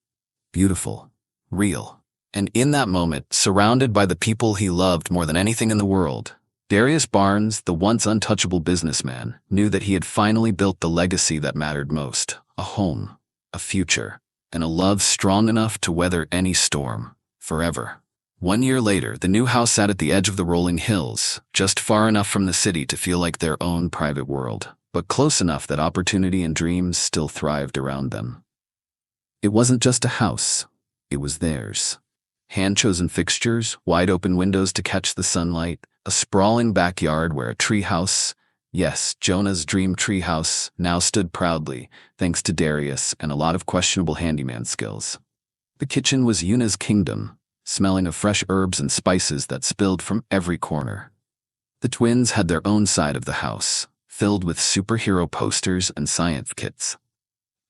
Beautiful. Real. And in that moment, surrounded by the people he loved more than anything in the world, Darius Barns, the once untouchable businessman, knew that he had finally built the legacy that mattered most: a home, a future, and a love strong enough to weather any storm, forever. 1 year later, the new house sat at the edge of the rolling hills, just far enough from the city to feel like their own private world, but close enough that opportunity and dreams still thrived around them. It wasn't just a house, it was theirs. Hand-chosen fixtures, wide-open windows to catch the sunlight, a sprawling backyard where a treehouse, yes, Jonah's dream treehouse, now stood proudly, thanks to Darius and a lot of questionable handyman skills. The kitchen was Yuna's kingdom, smelling of fresh herbs and spices that spilled from every corner. The twins had their own side of the house, filled with superhero posters and science kits.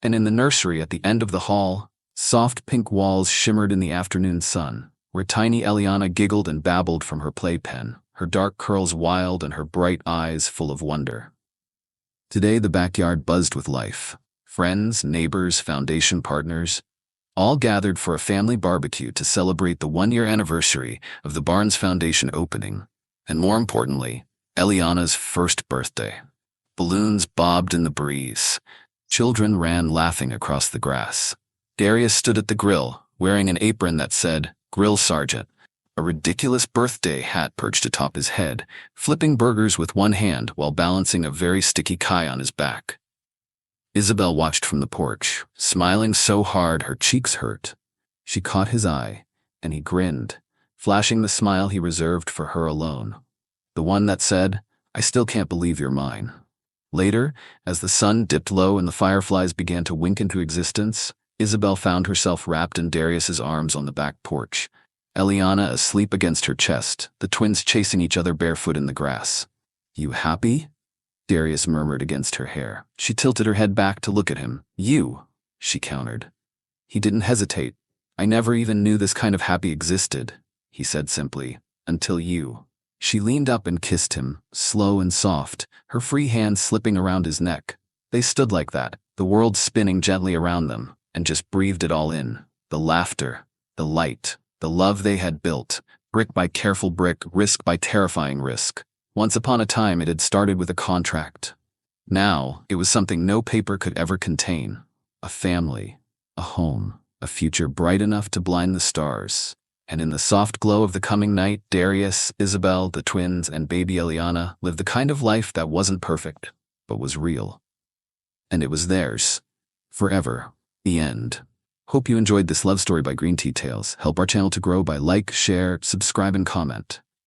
And in the nursery at the end of the hall, soft pink walls shimmered in the afternoon sun, where tiny Eliana giggled and babbled from her playpen, her dark curls wild and her bright eyes full of wonder. Today the backyard buzzed with life. Friends, neighbors, foundation partners, all gathered for a family barbecue to celebrate the 1-year anniversary of the Barnes Foundation opening, and more importantly, Eliana's first birthday. Balloons bobbed in the breeze. Children ran laughing across the grass. Darius stood at the grill, wearing an apron that said, "Grill Sergeant," a ridiculous birthday hat perched atop his head, flipping burgers with one hand while balancing a very sticky Kai on his back. Isabel watched from the porch, smiling so hard her cheeks hurt. She caught his eye, and he grinned, flashing the smile he reserved for her alone. The one that said, "I still can't believe you're mine." Later, as the sun dipped low and the fireflies began to wink into existence, Isabel found herself wrapped in Darius's arms on the back porch, Eliana asleep against her chest, the twins chasing each other barefoot in the grass. "You happy?" Darius murmured against her hair. She tilted her head back to look at him. "You," she countered. He didn't hesitate. "I never even knew this kind of happy existed," he said simply, "until you." She leaned up and kissed him, slow and soft, her free hand slipping around his neck. They stood like that, the world spinning gently around them, and just breathed it all in. The laughter, the light, the love they had built, brick by careful brick, risk by terrifying risk. Once upon a time it had started with a contract. Now it was something no paper could ever contain. A family, a home, a future bright enough to blind the stars. And in the soft glow of the coming night, Darius, Isabel, the twins, and baby Eliana lived the kind of life that wasn't perfect, but was real. And it was theirs. Forever. The end. Hope you enjoyed this love story by Green Tea Tales. Help our channel to grow by like, share, subscribe, and comment.